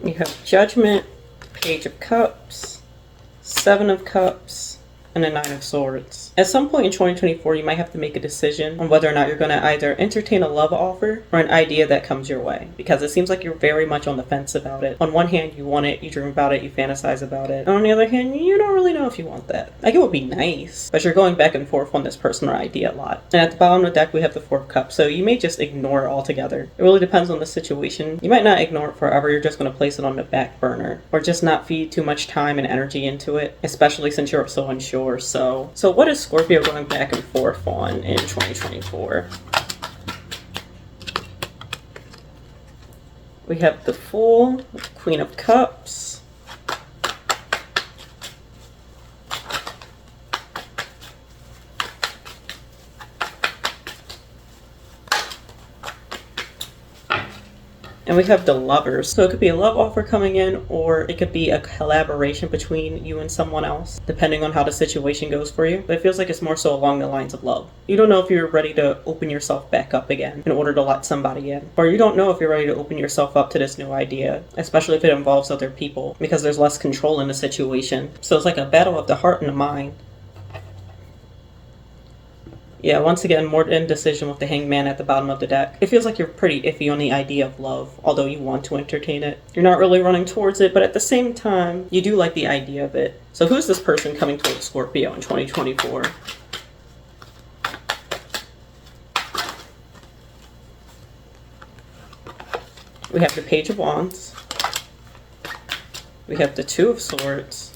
You have Judgment, Page of Cups, Seven of Cups, and a Nine of Swords. At some point in 2024, you might have to make a decision on whether or not you're going to either entertain a love offer or an idea that comes your way, because it seems like you're very much on the fence about it. On one hand, you want it, you dream about it, you fantasize about it. And on the other hand, you don't really know if you want that. Like, it would be nice, but you're going back and forth on this person or idea a lot. And at the bottom of the deck, we have the Four of Cups, so you may just ignore it altogether. It really depends on the situation. You might not ignore it forever, you're just going to place it on the back burner, or just not feed too much time and energy into it, especially since you're so unsure. So what is Scorpio going back and forth on in 2024? We have the Fool, Queen of Cups, and we have the Lovers. So it could be a love offer coming in, or it could be a collaboration between you and someone else, depending on how the situation goes for you. But it feels like it's more so along the lines of love. You don't know if you're ready to open yourself back up again in order to let somebody in. Or you don't know if you're ready to open yourself up to this new idea, especially if it involves other people, because there's less control in the situation. So it's like a battle of the heart and the mind. Yeah, once again, more indecision with the Hangman at the bottom of the deck. It feels like you're pretty iffy on the idea of love, although you want to entertain it. You're not really running towards it, but at the same time, you do like the idea of it. So who's this person coming towards Scorpio in 2024? We have the Page of Wands. We have the Two of Swords.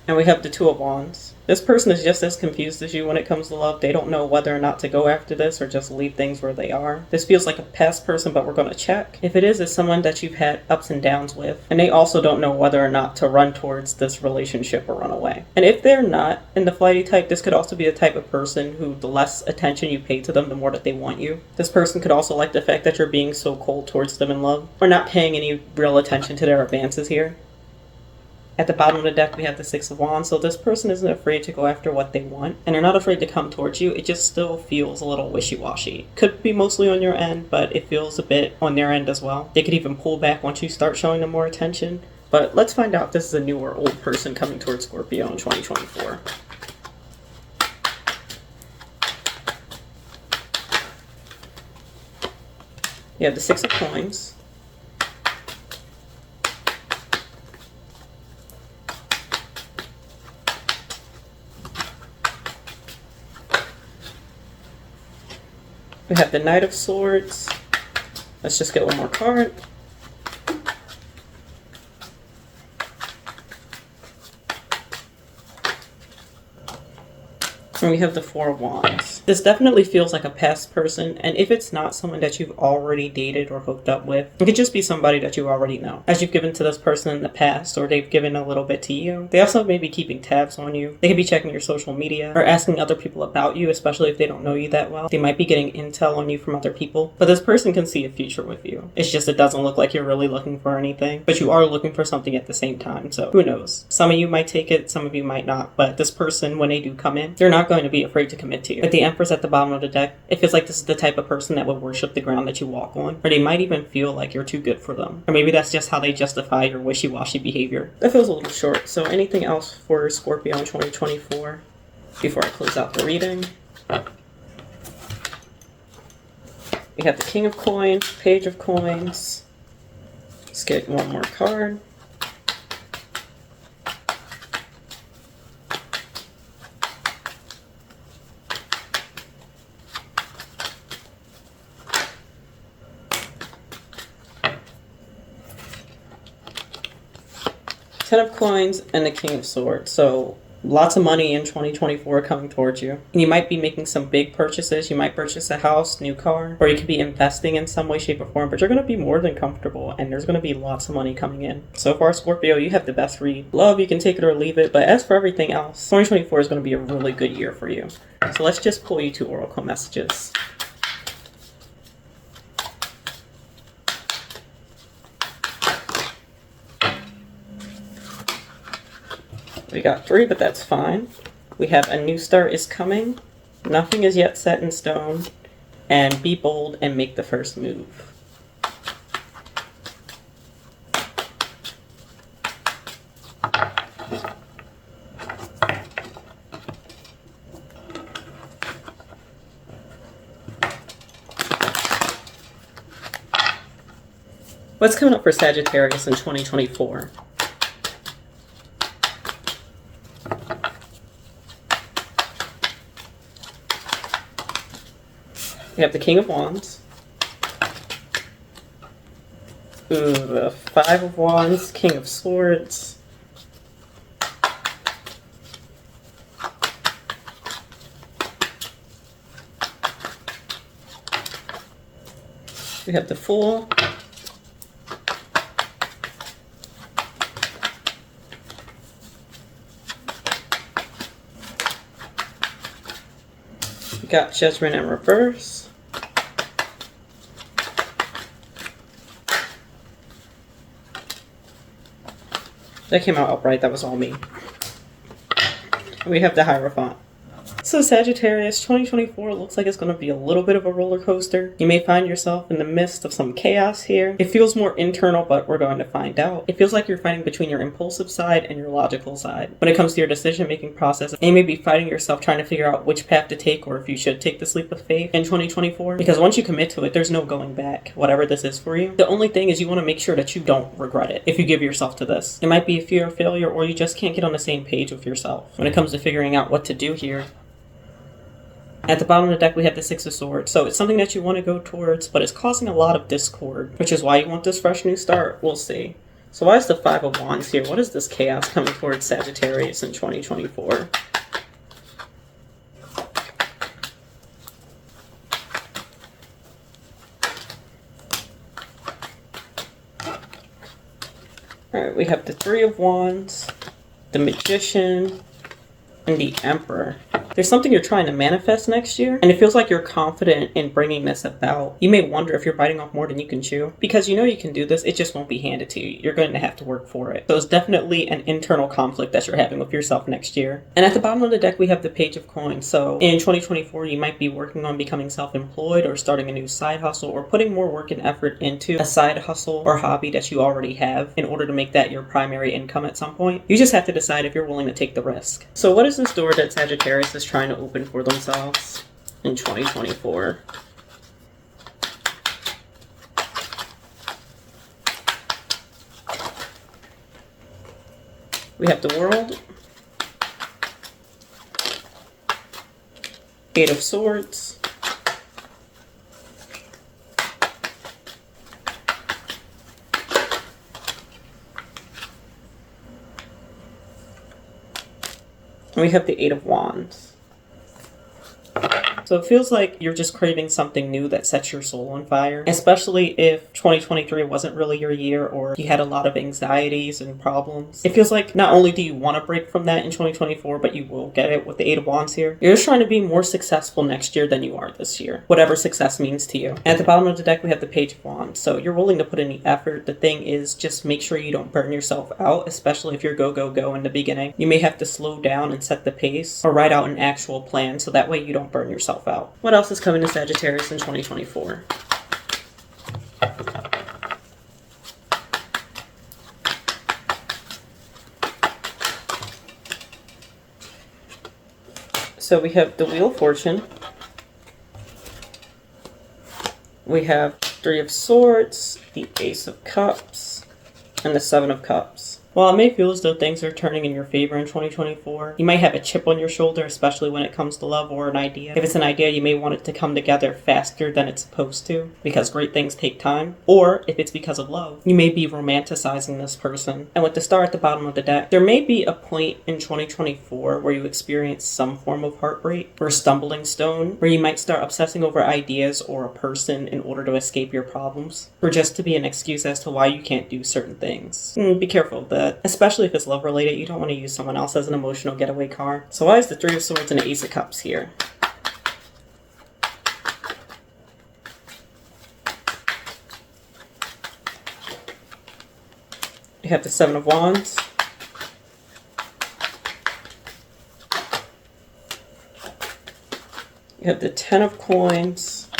And we have the Two of Wands. This person is just as confused as you when it comes to love. They don't know whether or not to go after this or just leave things where they are. This feels like a past person, but we're going to check. If it is, it's someone that you've had ups and downs with. And they also don't know whether or not to run towards this relationship or run away. And if they're not in the flighty type, this could also be the type of person who the less attention you pay to them, the more that they want you. This person could also like the fact that you're being so cold towards them in love, or not paying any real attention to their advances here. At the bottom of the deck, we have the Six of Wands, so this person isn't afraid to go after what they want, and they're not afraid to come towards you. It just still feels a little wishy-washy. Could be mostly on your end, but it feels a bit on their end as well. They could even pull back once you start showing them more attention. But let's find out if this is a new or old person coming towards Scorpio in 2024. You have the Six of Coins. We have the Knight of Swords. Let's just get one more card. And we have the Four of Wands. This definitely feels like a past person, and if it's not someone that you've already dated or hooked up with, it could just be somebody that you already know. As you've given to this person in the past, or they've given a little bit to you, they also may be keeping tabs on you. They could be checking your social media or asking other people about you, especially if they don't know you that well. They might be getting intel on you from other people, but this person can see a future with you. It's just it doesn't look like you're really looking for anything, but you are looking for something at the same time, so who knows? Some of you might take it, some of you might not, but this person, when they do come in, they're not going to be afraid to commit to you. With the Empress at the bottom of the deck, it feels like this is the type of person that would worship the ground that you walk on, or they might even feel like you're too good for them, or maybe that's just how they justify your wishy-washy behavior. That feels a little short, so anything else for Scorpio in 2024 before I close out the reading? We have the King of Coins, Page of Coins. Let's get one more card. Ten of Coins and the King of Swords. So lots of money in 2024 coming towards you. And you might be making some big purchases. You might purchase a house, new car, or you could be investing in some way, shape, or form, but you're going to be more than comfortable and there's going to be lots of money coming in. So far, Scorpio, you have the best read. Love, you can take it or leave it, but as for everything else, 2024 is going to be a really good year for you. So let's just pull you two oracle messages. We got 3, but that's fine. We have a new start is coming. Nothing is yet set in stone. And be bold and make the first move. What's coming up for Sagittarius in 2024? We have the King of Wands. Ooh, the 5 of Wands, King of Swords. We have the Fool. We got Judgment in reverse. That came out upright, that was all me. We have the Hierophant. So Sagittarius, 2024 looks like it's going to be a little bit of a roller coaster. You may find yourself in the midst of some chaos here. It feels more internal, but we're going to find out. It feels like you're fighting between your impulsive side and your logical side. When it comes to your decision-making process, you may be fighting yourself trying to figure out which path to take or if you should take this leap of faith in 2024. Because once you commit to it, there's no going back, whatever this is for you. The only thing is you want to make sure that you don't regret it if you give yourself to this. It might be a fear of failure or you just can't get on the same page with yourself. When it comes to figuring out what to do here, at the bottom of the deck, we have the 6 of Swords. So it's something that you want to go towards, but it's causing a lot of discord, which is why you want this fresh new start. We'll see. So why is the 5 of Wands here? What is this chaos coming towards Sagittarius in 2024? Alright, we have the 3 of Wands, the Magician, and the Emperor. There's something you're trying to manifest next year, and it feels like you're confident in bringing this about. You may wonder if you're biting off more than you can chew, because you know you can do this, it just won't be handed to you. You're going to have to work for it. So it's definitely an internal conflict that you're having with yourself next year. And at the bottom of the deck, we have the Page of Coins. So in 2024, you might be working on becoming self-employed or starting a new side hustle or putting more work and effort into a side hustle or hobby that you already have in order to make that your primary income at some point. You just have to decide if you're willing to take the risk. So what is this door that Sagittarius is trying to open for themselves in 2024? We have the World, 8 of Swords, and we have the 8 of Wands. So it feels like you're just craving something new that sets your soul on fire, especially if 2023 wasn't really your year or you had a lot of anxieties and problems. It feels like not only do you want to break from that in 2024, but you will get it with the Eight of Wands here. You're just trying to be more successful next year than you are this year, whatever success means to you. At the bottom of the deck, we have the Page of Wands. So you're willing to put in the effort. The thing is, just make sure you don't burn yourself out, especially if you're go, go, go in the beginning. You may have to slow down and set the pace or write out an actual plan so that way you don't burn yourself out. What else is coming to Sagittarius in 2024? So we have the Wheel of Fortune. We have Three of Swords, the Ace of Cups, and the Seven of Cups. While it may feel as though things are turning in your favor in 2024, you might have a chip on your shoulder, especially when it comes to love or an idea. If it's an idea, you may want it to come together faster than it's supposed to, because great things take time. Or if it's because of love, you may be romanticizing this person. And with the Star at the bottom of the deck, there may be a point in 2024 where you experience some form of heartbreak or stumbling stone, where you might start obsessing over ideas or a person in order to escape your problems, or just to be an excuse as to why you can't do certain things. Be careful of that. Especially if it's love related, you don't want to use someone else as an emotional getaway car. So why is the Three of Swords and the Ace of Cups here? You have the Seven of Wands. You have the Ten of Coins.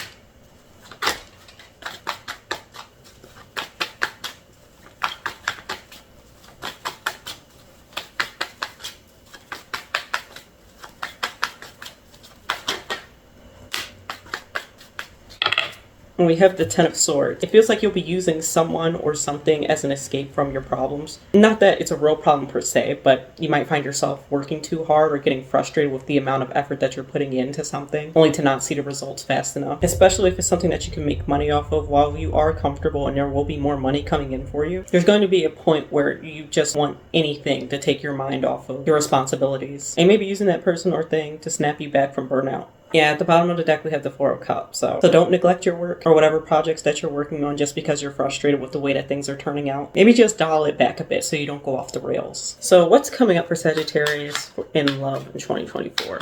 And we have the Ten of Swords. It feels like you'll be using someone or something as an escape from your problems. Not that it's a real problem per se, but you might find yourself working too hard or getting frustrated with the amount of effort that you're putting into something, only to not see the results fast enough. Especially if it's something that you can make money off of while you are comfortable and there will be more money coming in for you. There's going to be a point where you just want anything to take your mind off of your responsibilities. And maybe using that person or thing to snap you back from burnout. Yeah, at the bottom of the deck, we have the Four of Cups. So don't neglect your work or whatever projects that you're working on just because you're frustrated with the way that things are turning out. Maybe just dial it back a bit so you don't go off the rails. So what's coming up for Sagittarius in love in 2024?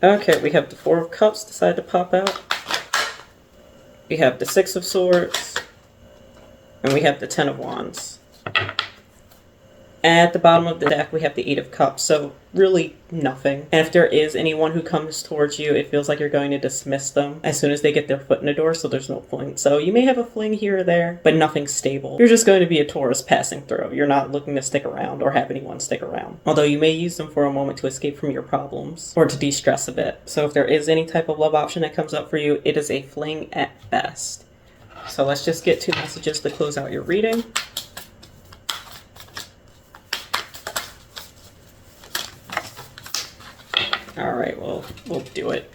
Okay, we have the Four of Cups decide to pop out. We have the Six of Swords, and we have the Ten of Wands. At the bottom of the deck, we have the Eight of Cups, so really nothing. And if there is anyone who comes towards you, it feels like you're going to dismiss them as soon as they get their foot in the door, so there's no point. So you may have a fling here or there, but nothing stable. You're just going to be a Taurus passing through. You're not looking to stick around or have anyone stick around. Although you may use them for a moment to escape from your problems or to de-stress a bit. So if there is any type of love option that comes up for you, it is a fling at best. So let's just get 2 messages to close out your reading. All right, well, we'll do it.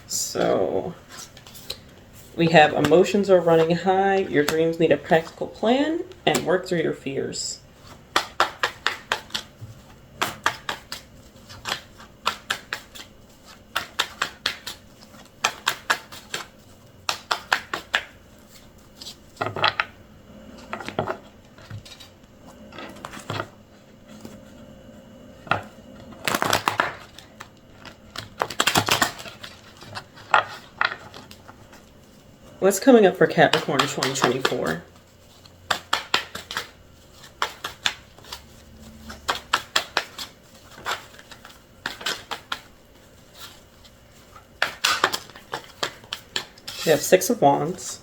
So we have emotions are running high, your dreams need a practical plan, and work through your fears. What's coming up for Capricorn in 2024? We have Six of Wands.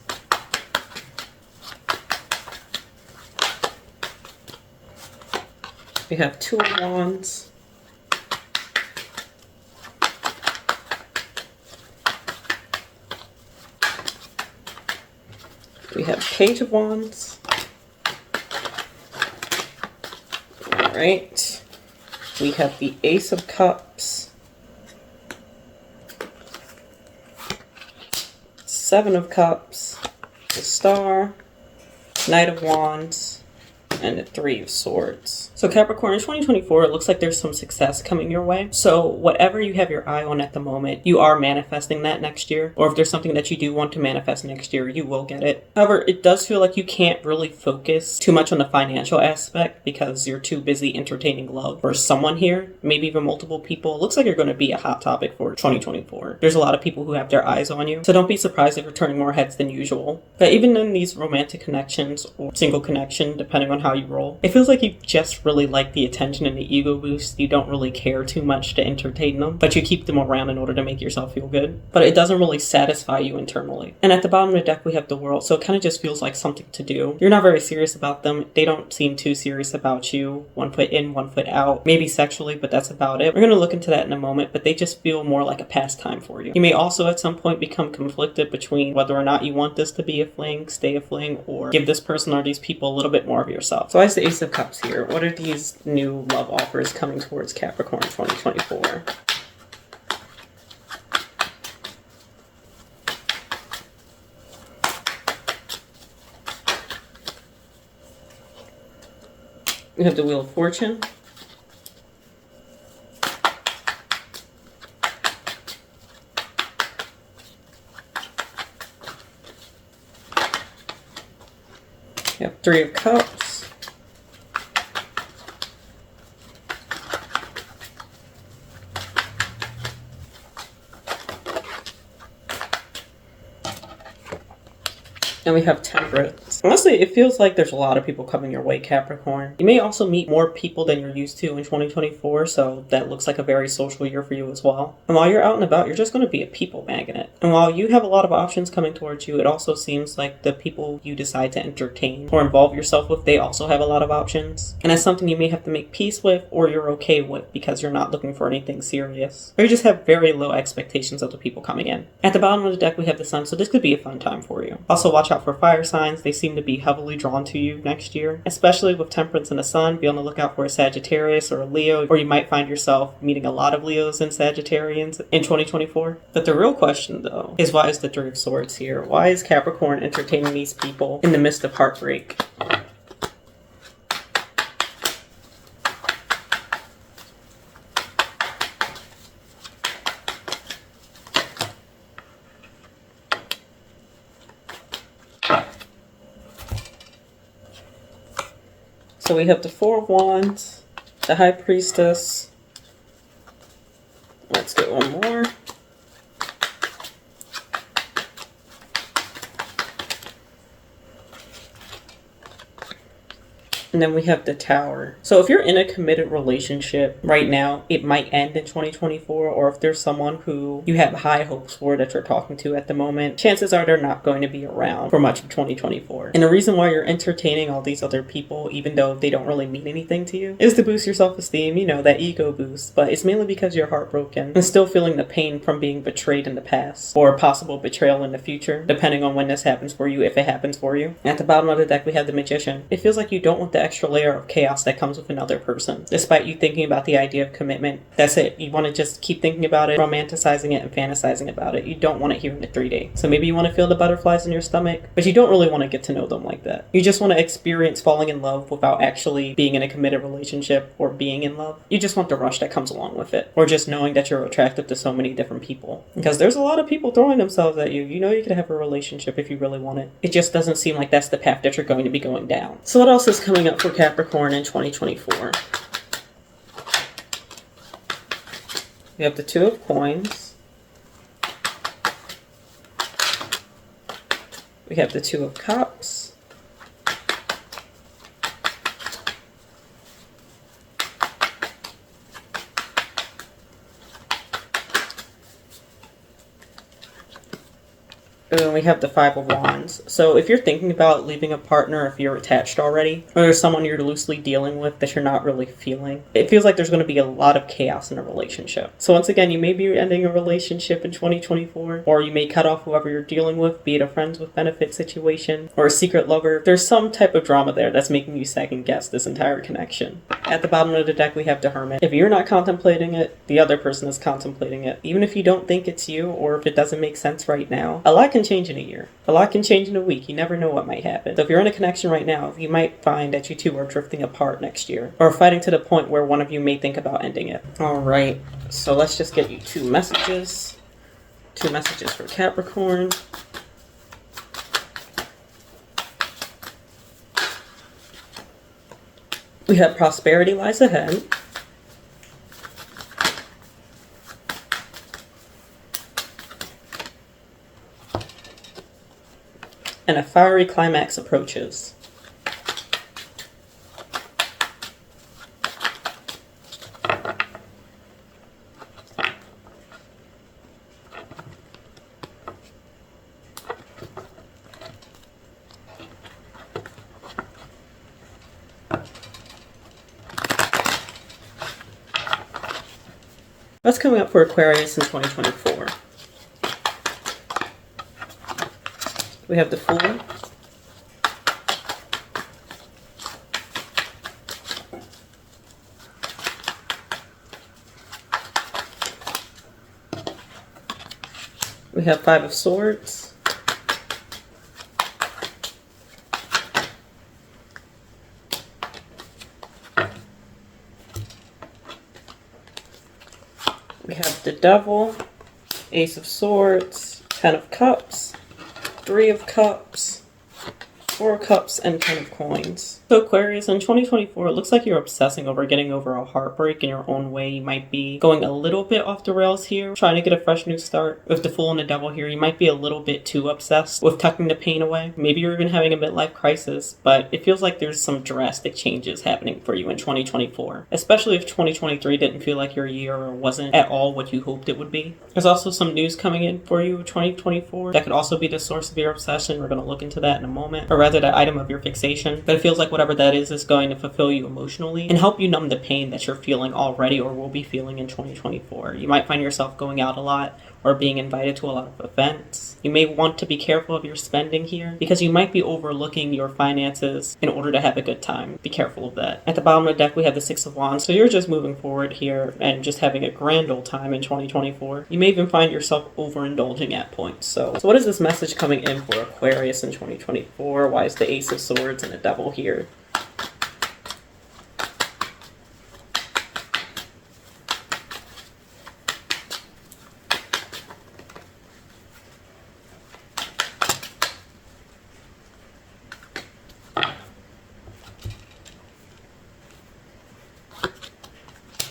We have Two of Wands. We have Page of Wands. All right. We have the Ace of Cups. Seven of Cups. the Star, Knight of Wands, and the Three of Swords. So Capricorn, in 2024, it looks like there's some success coming your way. So whatever you have your eye on at the moment, you are manifesting that next year. Or if there's something that you do want to manifest next year, you will get it. However, it does feel like you can't really focus too much on the financial aspect because you're too busy entertaining love for someone here, maybe even multiple people. It looks like you're going to be a hot topic for 2024. There's a lot of people who have their eyes on you. So don't be surprised if you're turning more heads than usual. But even in these romantic connections or single connection, depending on how you roll, it feels like you just really like the attention and the ego boost. You don't really care too much to entertain them, but you keep them around in order to make yourself feel good. But it doesn't really satisfy you internally. And at the bottom of the deck, we have the World. So it kind of just feels like something to do. You're not very serious about them. They don't seem too serious about you. One foot in, one foot out. Maybe sexually, but that's about it. We're going to look into that in a moment, but they just feel more like a pastime for you. You may also at some point become conflicted between whether or not you want this to be a fling, stay a fling, or give this person or these people a little bit more of yourself. So as the Ace of Cups here, what are these new love offers coming towards Capricorn 2024? We have the Wheel of Fortune. We have Three of Cups. And we have Temperance. Honestly, it feels like there's a lot of people coming your way, Capricorn. You may also meet more people than you're used to in 2024, so that looks like a very social year for you as well. And while you're out and about, you're just going to be a people magnet. And while you have a lot of options coming towards you, it also seems like the people you decide to entertain or involve yourself with, they also have a lot of options. And that's something you may have to make peace with or you're okay with because you're not looking for anything serious. Or you just have very low expectations of the people coming in. At the bottom of the deck, we have the Sun, so this could be a fun time for you. Also, watch out for fire signs. They seem to be heavily drawn to you next year, especially with Temperance and the Sun. Be on the lookout for a Sagittarius or a Leo, or you might find yourself meeting a lot of Leos and Sagittarians in 2024. But the real question though is, why is the Three of Swords here? Why is Capricorn entertaining these people in the midst of heartbreak? So we have the Four of Wands, the High Priestess. Let's get one more. And then we have the Tower. So if you're in a committed relationship right now, it might end in 2024, or if there's someone who you have high hopes for that you're talking to at the moment, chances are they're not going to be around for much of 2024. And the reason why you're entertaining all these other people, even though they don't really mean anything to you, is to boost your self-esteem, you know, that ego boost. But it's mainly because you're heartbroken and still feeling the pain from being betrayed in the past, or possible betrayal in the future, depending on when this happens for you, if it happens for you. At the bottom of the deck, we have the Magician. It feels like you don't want the extra layer of chaos that comes with another person. Despite you thinking about the idea of commitment, that's it. You want to just keep thinking about it, romanticizing it, and fantasizing about it. You don't want it here in the 3-day. So maybe you want to feel the butterflies in your stomach, but you don't really want to get to know them like that. You just want to experience falling in love without actually being in a committed relationship or being in love. You just want the rush that comes along with it, or just knowing that you're attracted to so many different people. Because there's a lot of people throwing themselves at you. You know you could have a relationship if you really want it. It just doesn't seem like that's the path that you're going to be going down. So what else is coming up for Capricorn in 2024? We have the Two of Coins. We have the Two of Cups. And then we have the Five of Wands. So if you're thinking about leaving a partner, if you're attached already, or there's someone you're loosely dealing with that you're not really feeling, it feels like there's going to be a lot of chaos in a relationship. So once again, you may be ending a relationship in 2024, or you may cut off whoever you're dealing with, be it a friends with benefit situation or a secret lover. There's some type of drama there that's making you second guess this entire connection. At the bottom of the deck, we have the Hermit. If you're not contemplating it, the other person is contemplating it. Even if you don't think it's you, or if it doesn't make sense right now, a lot can can change in a year. A lot can change in a week. You never know what might happen. So if you're in a connection right now, you might find that you two are drifting apart next year, or fighting to the point where one of you may think about ending it. All right, so let's just get you 2 messages. 2 messages for Capricorn. We have prosperity lies ahead. And a fiery climax approaches. What's coming up for Aquarius in 2024? We have the Fool. We have 5 of Swords. We have the Devil, Ace of Swords, 10 of Cups, 3 of Cups, 4 of Cups, and 10 of Coins. So Aquarius, in 2024, it looks like you're obsessing over getting over a heartbreak in your own way. You might be going a little bit off the rails here, trying to get a fresh new start. With the Fool and the Devil here, you might be a little bit too obsessed with tucking the pain away. Maybe you're even having a midlife crisis, but it feels like there's some drastic changes happening for you in 2024, especially if 2023 didn't feel like your year or wasn't at all what you hoped it would be. There's also some news coming in for you in 2024 that could also be the source of your obsession. We're going to look into that in a moment, or rather the item of your fixation. But it feels like whatever that is going to fulfill you emotionally and help you numb the pain that you're feeling already or will be feeling in 2024. You might find yourself going out a lot or being invited to a lot of events. You may want to be careful of your spending here because you might be overlooking your finances in order to have a good time. Be careful of that. At the bottom of the deck, we have the 6 of Wands. So you're just moving forward here and just having a grand old time in 2024. You may even find yourself overindulging at points. So what is this message coming in for Aquarius in 2024? Why is the Ace of Swords and the Devil here?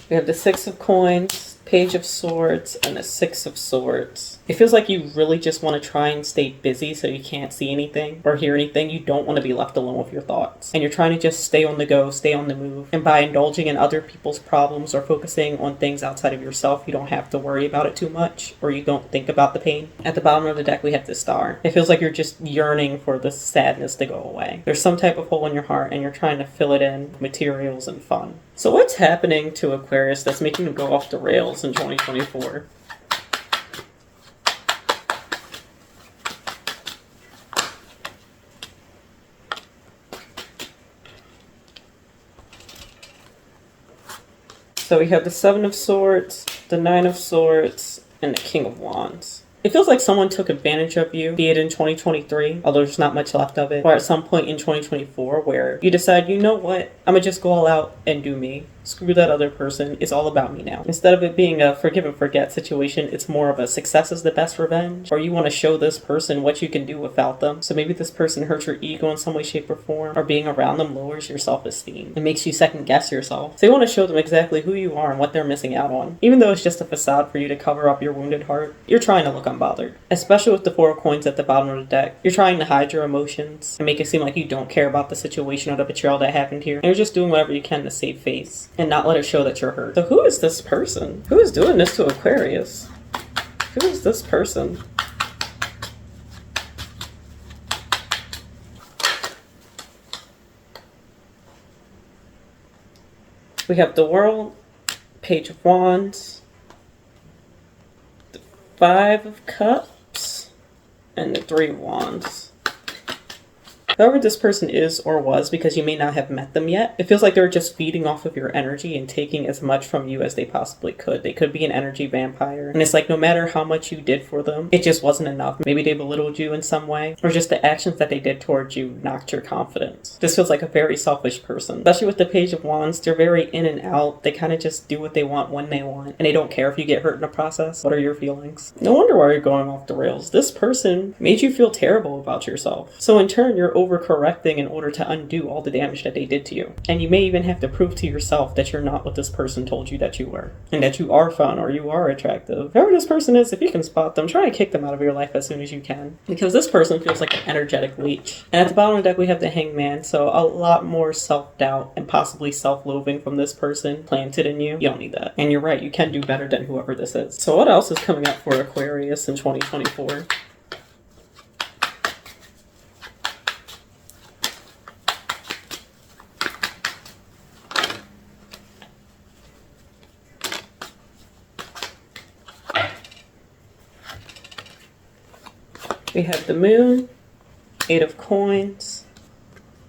We have the 6 of Coins, Page of Swords, and the 6 of Swords. It feels like you really just want to try and stay busy so you can't see anything or hear anything. You don't want to be left alone with your thoughts. And you're trying to just stay on the go, stay on the move. And by indulging in other people's problems or focusing on things outside of yourself, you don't have to worry about it too much, or you don't think about the pain. At the bottom of the deck, we have the Star. It feels like you're just yearning for the sadness to go away. There's some type of hole in your heart and you're trying to fill it in with materials and fun. So what's happening to Aquarius that's making them go off the rails in 2024? So we have the 7 of Swords, the 9 of Swords, and the King of Wands. It feels like someone took advantage of you, be it in 2023, although there's not much left of it, or at some point in 2024 where you decide, you know what, I'm gonna just go all out and do me. Screw that other person. It's all about me now. Instead of it being a forgive and forget situation, it's more of a success is the best revenge. Or you want to show this person what you can do without them. So maybe this person hurts your ego in some way, shape, or form. Or being around them lowers your self-esteem. It makes you second guess yourself. So you want to show them exactly who you are and what they're missing out on. Even though it's just a facade for you to cover up your wounded heart, you're trying to look unbothered. Especially with the 4 of Coins at the bottom of the deck. You're trying to hide your emotions and make it seem like you don't care about the situation or the betrayal that happened here. And you're just doing whatever you can to save face and not let it show that you're hurt. So who is this person? Who is doing this to Aquarius? Who is this person? We have the World, Page of Wands, the 5 of Cups, and the 3 of Wands. Whoever this person is or was, because you may not have met them yet, it feels like they're just feeding off of your energy and taking as much from you as they possibly could. They could be an energy vampire. And it's like no matter how much you did for them, it just wasn't enough. Maybe they belittled you in some way, or just the actions that they did towards you knocked your confidence. This feels like a very selfish person. Especially with the Page of Wands, they're very in and out. They kind of just do what they want when they want. And they don't care if you get hurt in the process. What are your feelings? No wonder why you're going off the rails. This person made you feel terrible about yourself. So in turn, you're overcorrecting in order to undo all the damage that they did to you. And you may even have to prove to yourself that you're not what this person told you that you were. And that you are fun or you are attractive. Whoever this person is, if you can spot them, try to kick them out of your life as soon as you can. Because this person feels like an energetic leech. And at the bottom of the deck, we have the Hangman. So a lot more self-doubt and possibly self-loathing from this person planted in you. You don't need that. And you're right, you can do better than whoever this is. So what else is coming up for Aquarius in 2024? We have the Moon, 8 of Coins,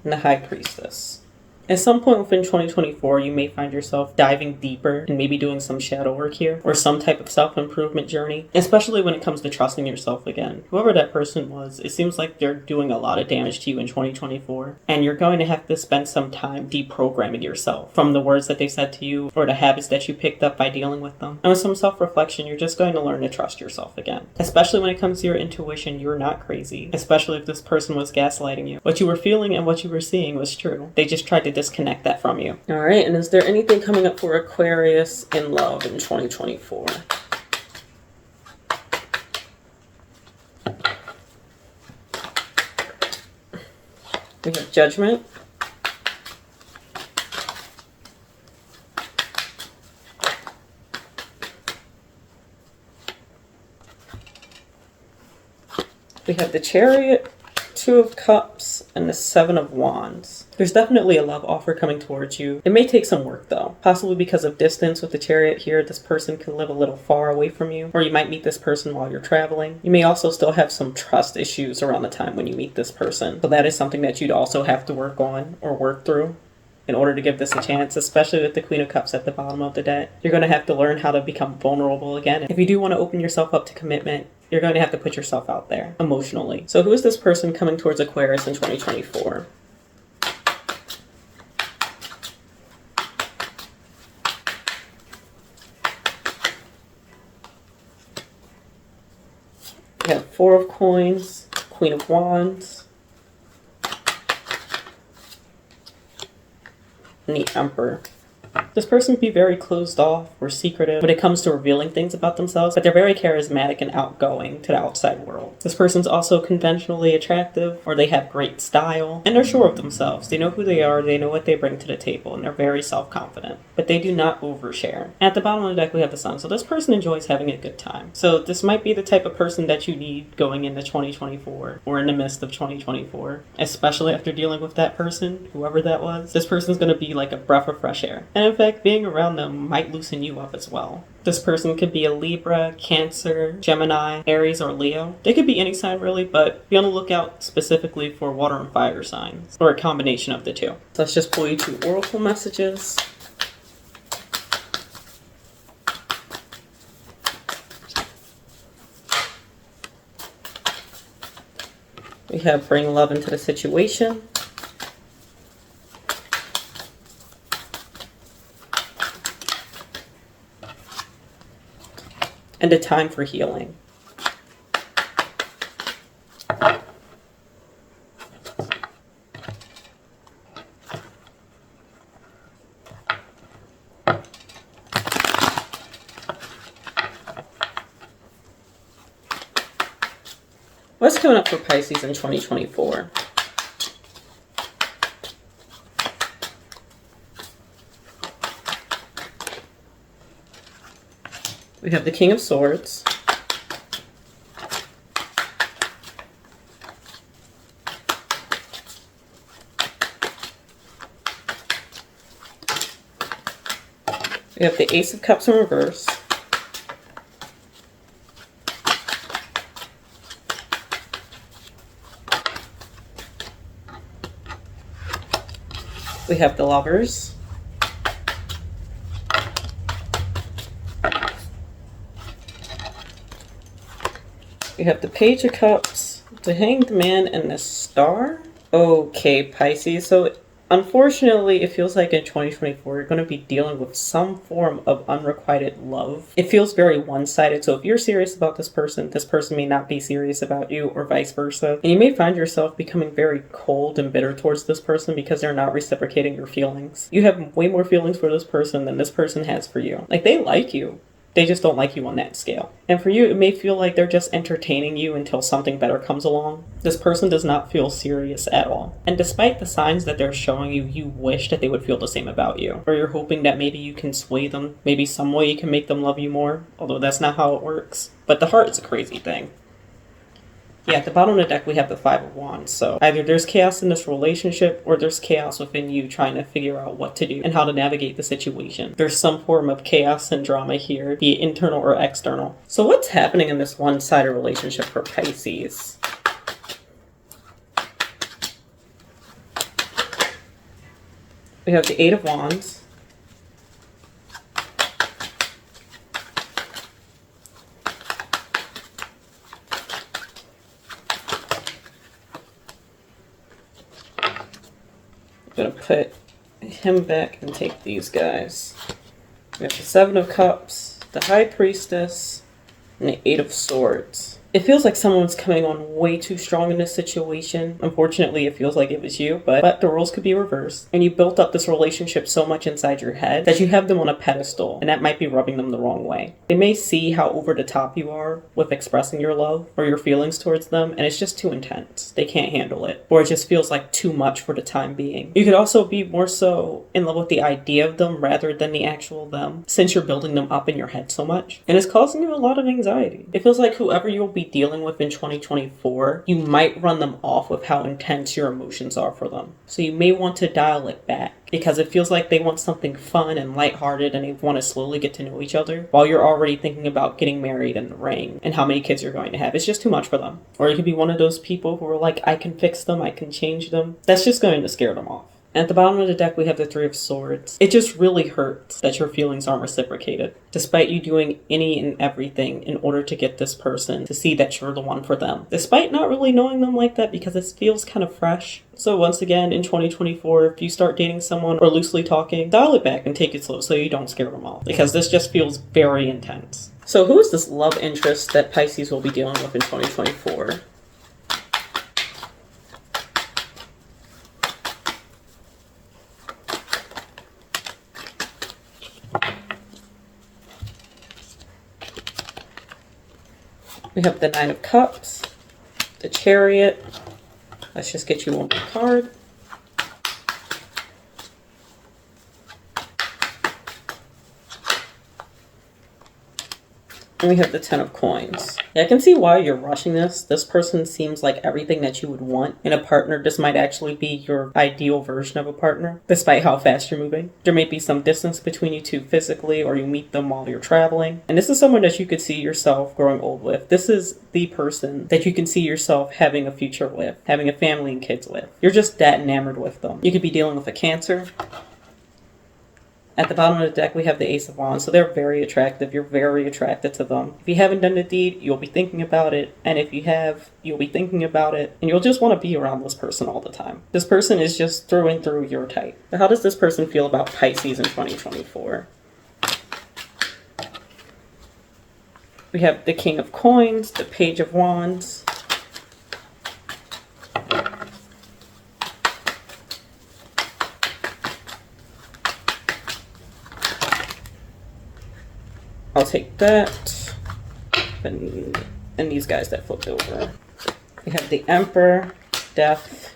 and the High Priestess. At some point within 2024, you may find yourself diving deeper and maybe doing some shadow work here or some type of self-improvement journey, especially when it comes to trusting yourself again. Whoever that person was, it seems like they're doing a lot of damage to you in 2024, and you're going to have to spend some time deprogramming yourself from the words that they said to you or the habits that you picked up by dealing with them. And with some self-reflection, you're just going to learn to trust yourself again. Especially when it comes to your intuition, you're not crazy, especially if this person was gaslighting you. What you were feeling and what you were seeing was true. They just tried to disconnect that from you. All right, and is there anything coming up for Aquarius in love in 2024? We have Judgment. We have the Chariot, 2 of Cups, and the 7 of Wands. There's definitely a love offer coming towards you. It may take some work though, possibly because of distance with the Chariot here. This person can live a little far away from you, or you might meet this person while you're traveling. You may also still have some trust issues around the time when you meet this person. So that is something that you'd also have to work on or work through in order to give this a chance, especially with the Queen of Cups at the bottom of the deck. You're going to have to learn how to become vulnerable again. If you do want to open yourself up to commitment, you're going to have to put yourself out there emotionally. So who is this person coming towards Aquarius in 2024? We have 4 of Coins, Queen of Wands, and the Emperor. This person can be very closed off or secretive when it comes to revealing things about themselves, but they're very charismatic and outgoing to the outside world. This person's also conventionally attractive, or they have great style, and they're sure of themselves. They know who they are, they know what they bring to the table, and they're very self-confident, but they do not overshare. At the bottom of the deck, we have the Sun, so this person enjoys having a good time. So this might be the type of person that you need going into 2024, or in the midst of 2024, especially after dealing with that person, whoever that was. This person's going to be like a breath of fresh air. And in fact, being around them might loosen you up as well. This person could be a Libra, Cancer, Gemini, Aries, or Leo. They could be any sign really, but be on the lookout specifically for water and fire signs, or a combination of the two. So let's just pull you 2 oracle messages. We have bring love into the situation. And a time for healing. What's coming up for Pisces in 2024? We have the King of Swords. We have the Ace of Cups in reverse. We have the Lovers. We have the Page of Cups, the Hanged Man, and the Star. Okay, Pisces. So unfortunately, it feels like in 2024, you're going to be dealing with some form of unrequited love. It feels very one-sided. So if you're serious about this person may not be serious about you, or vice versa. And you may find yourself becoming very cold and bitter towards this person because they're not reciprocating your feelings. You have way more feelings for this person than this person has for you. Like, they like you. They just don't like you on that scale. And for you, it may feel like they're just entertaining you until something better comes along. This person does not feel serious at all. And despite the signs that they're showing you, you wish that they would feel the same about you. Or you're hoping that maybe you can sway them. Maybe some way you can make them love you more. Although that's not how it works. But the heart is a crazy thing. Yeah, at the bottom of the deck, we have the Five of Wands. So either there's chaos in this relationship, or there's chaos within you trying to figure out what to do and how to navigate the situation. There's some form of chaos and drama here, be it internal or external. So what's happening in this one-sided relationship for Pisces? We have the Eight of Wands. I'm gonna put him back and take these guys. We have the Seven of Cups, the High Priestess, and the Eight of Swords. It feels like someone's coming on way too strong in this situation. Unfortunately, it feels like it was you, but the roles could be reversed. And you built up this relationship so much inside your head that you have them on a pedestal, and that might be rubbing them the wrong way. They may see how over the top you are with expressing your love or your feelings towards them, and it's just too intense. They can't handle it, or it just feels like too much for the time being. You could also be more so in love with the idea of them rather than the actual them, since you're building them up in your head so much. And it's causing you a lot of anxiety. It feels like whoever you'll be dealing with in 2024, you might run them off with how intense your emotions are for them. So you may want to dial it back, because it feels like they want something fun and lighthearted, and they want to slowly get to know each other while you're already thinking about getting married and the ring and how many kids you're going to have. It's just too much for them. Or you could be one of those people who are like, I can fix them, I can change them. That's just going to scare them off. At the bottom of the deck, we have the Three of Swords. It just really hurts that your feelings aren't reciprocated, despite you doing any and everything in order to get this person to see that you're the one for them, despite not really knowing them like that, because it feels kind of fresh. So once again, in 2024, if you start dating someone or loosely talking, dial it back and take it slow so you don't scare them off, because this just feels very intense. So who is this love interest that Pisces will be dealing with in 2024? We have the Nine of Cups, the Chariot. Let's just get you one more card. And we have the Ten of Coins. Yeah, I can see why you're rushing this. This person seems like everything that you would want in a partner. This might actually be your ideal version of a partner, despite how fast you're moving. There may be some distance between you two physically, or you meet them while you're traveling. And this is someone that you could see yourself growing old with. This is the person that you can see yourself having a future with, having a family and kids with. You're just that enamored with them. You could be dealing with a Cancer. At the bottom of the deck, we have the Ace of Wands. So they're very attractive. You're very attracted to them. If you haven't done the deed, you'll be thinking about it. And if you have, you'll be thinking about it. And you'll just want to be around this person all the time. This person is just through and through your type. But how does this person feel about Pisces in 2024? We have the King of Coins, the Page of Wands. I'll take that. And these guys that flipped over. We have the Emperor, Death,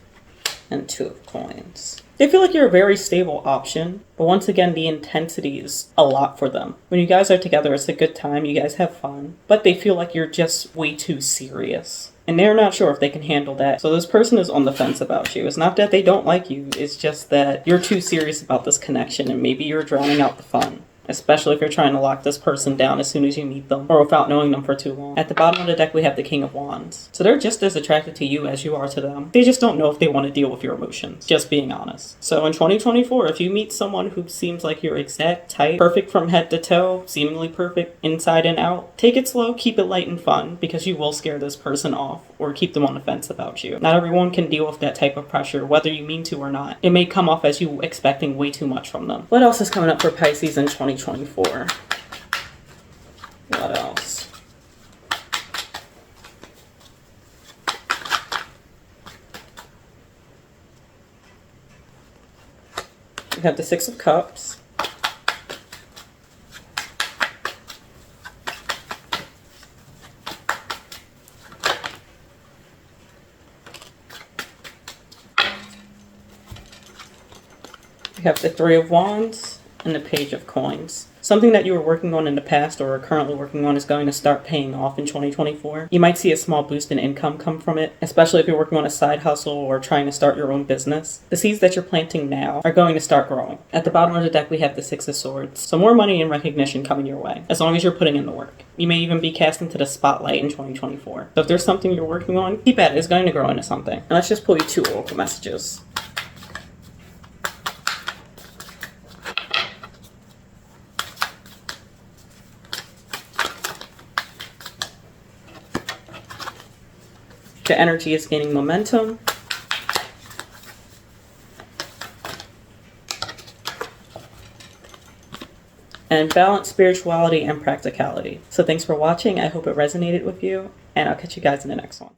and Two of Coins. They feel like you're a very stable option, but once again, the intensity is a lot for them. When you guys are together, it's a good time, you guys have fun, but they feel like you're just way too serious. And they're not sure if they can handle that. So this person is on the fence about you. It's not that they don't like you, it's just that you're too serious about this connection, and maybe you're drowning out the fun. especially if you're trying to lock this person down as soon as you meet them or without knowing them for too long. At the bottom of the deck, we have the King of Wands. So they're just as attracted to you as you are to them. They just don't know if they want to deal with your emotions, just being honest. So in 2024, if you meet someone who seems like your exact type, perfect from head to toe, seemingly perfect inside and out, take it slow, keep it light and fun, because you will scare this person off or keep them on the fence about you. Not everyone can deal with that type of pressure, whether you mean to or not. It may come off as you expecting way too much from them. What else is coming up for Pisces in 2024? What else? We have the Six of Cups. We have the Three of Wands and the Page of Coins. Something that you were working on in the past or are currently working on is going to start paying off in 2024. You might see a small boost in income come from it, especially if you're working on a side hustle or trying to start your own business. The seeds that you're planting now are going to start growing. At the bottom of the deck, we have the Six of Swords. So more money and recognition coming your way, as long as you're putting in the work. You may even be cast into the spotlight in 2024. So if there's something you're working on, keep at it. It's going to grow into something. And let's just pull you 2 oracle messages. The energy is gaining momentum. And balance, spirituality, and practicality. So thanks for watching. I hope it resonated with you, and I'll catch you guys in the next one.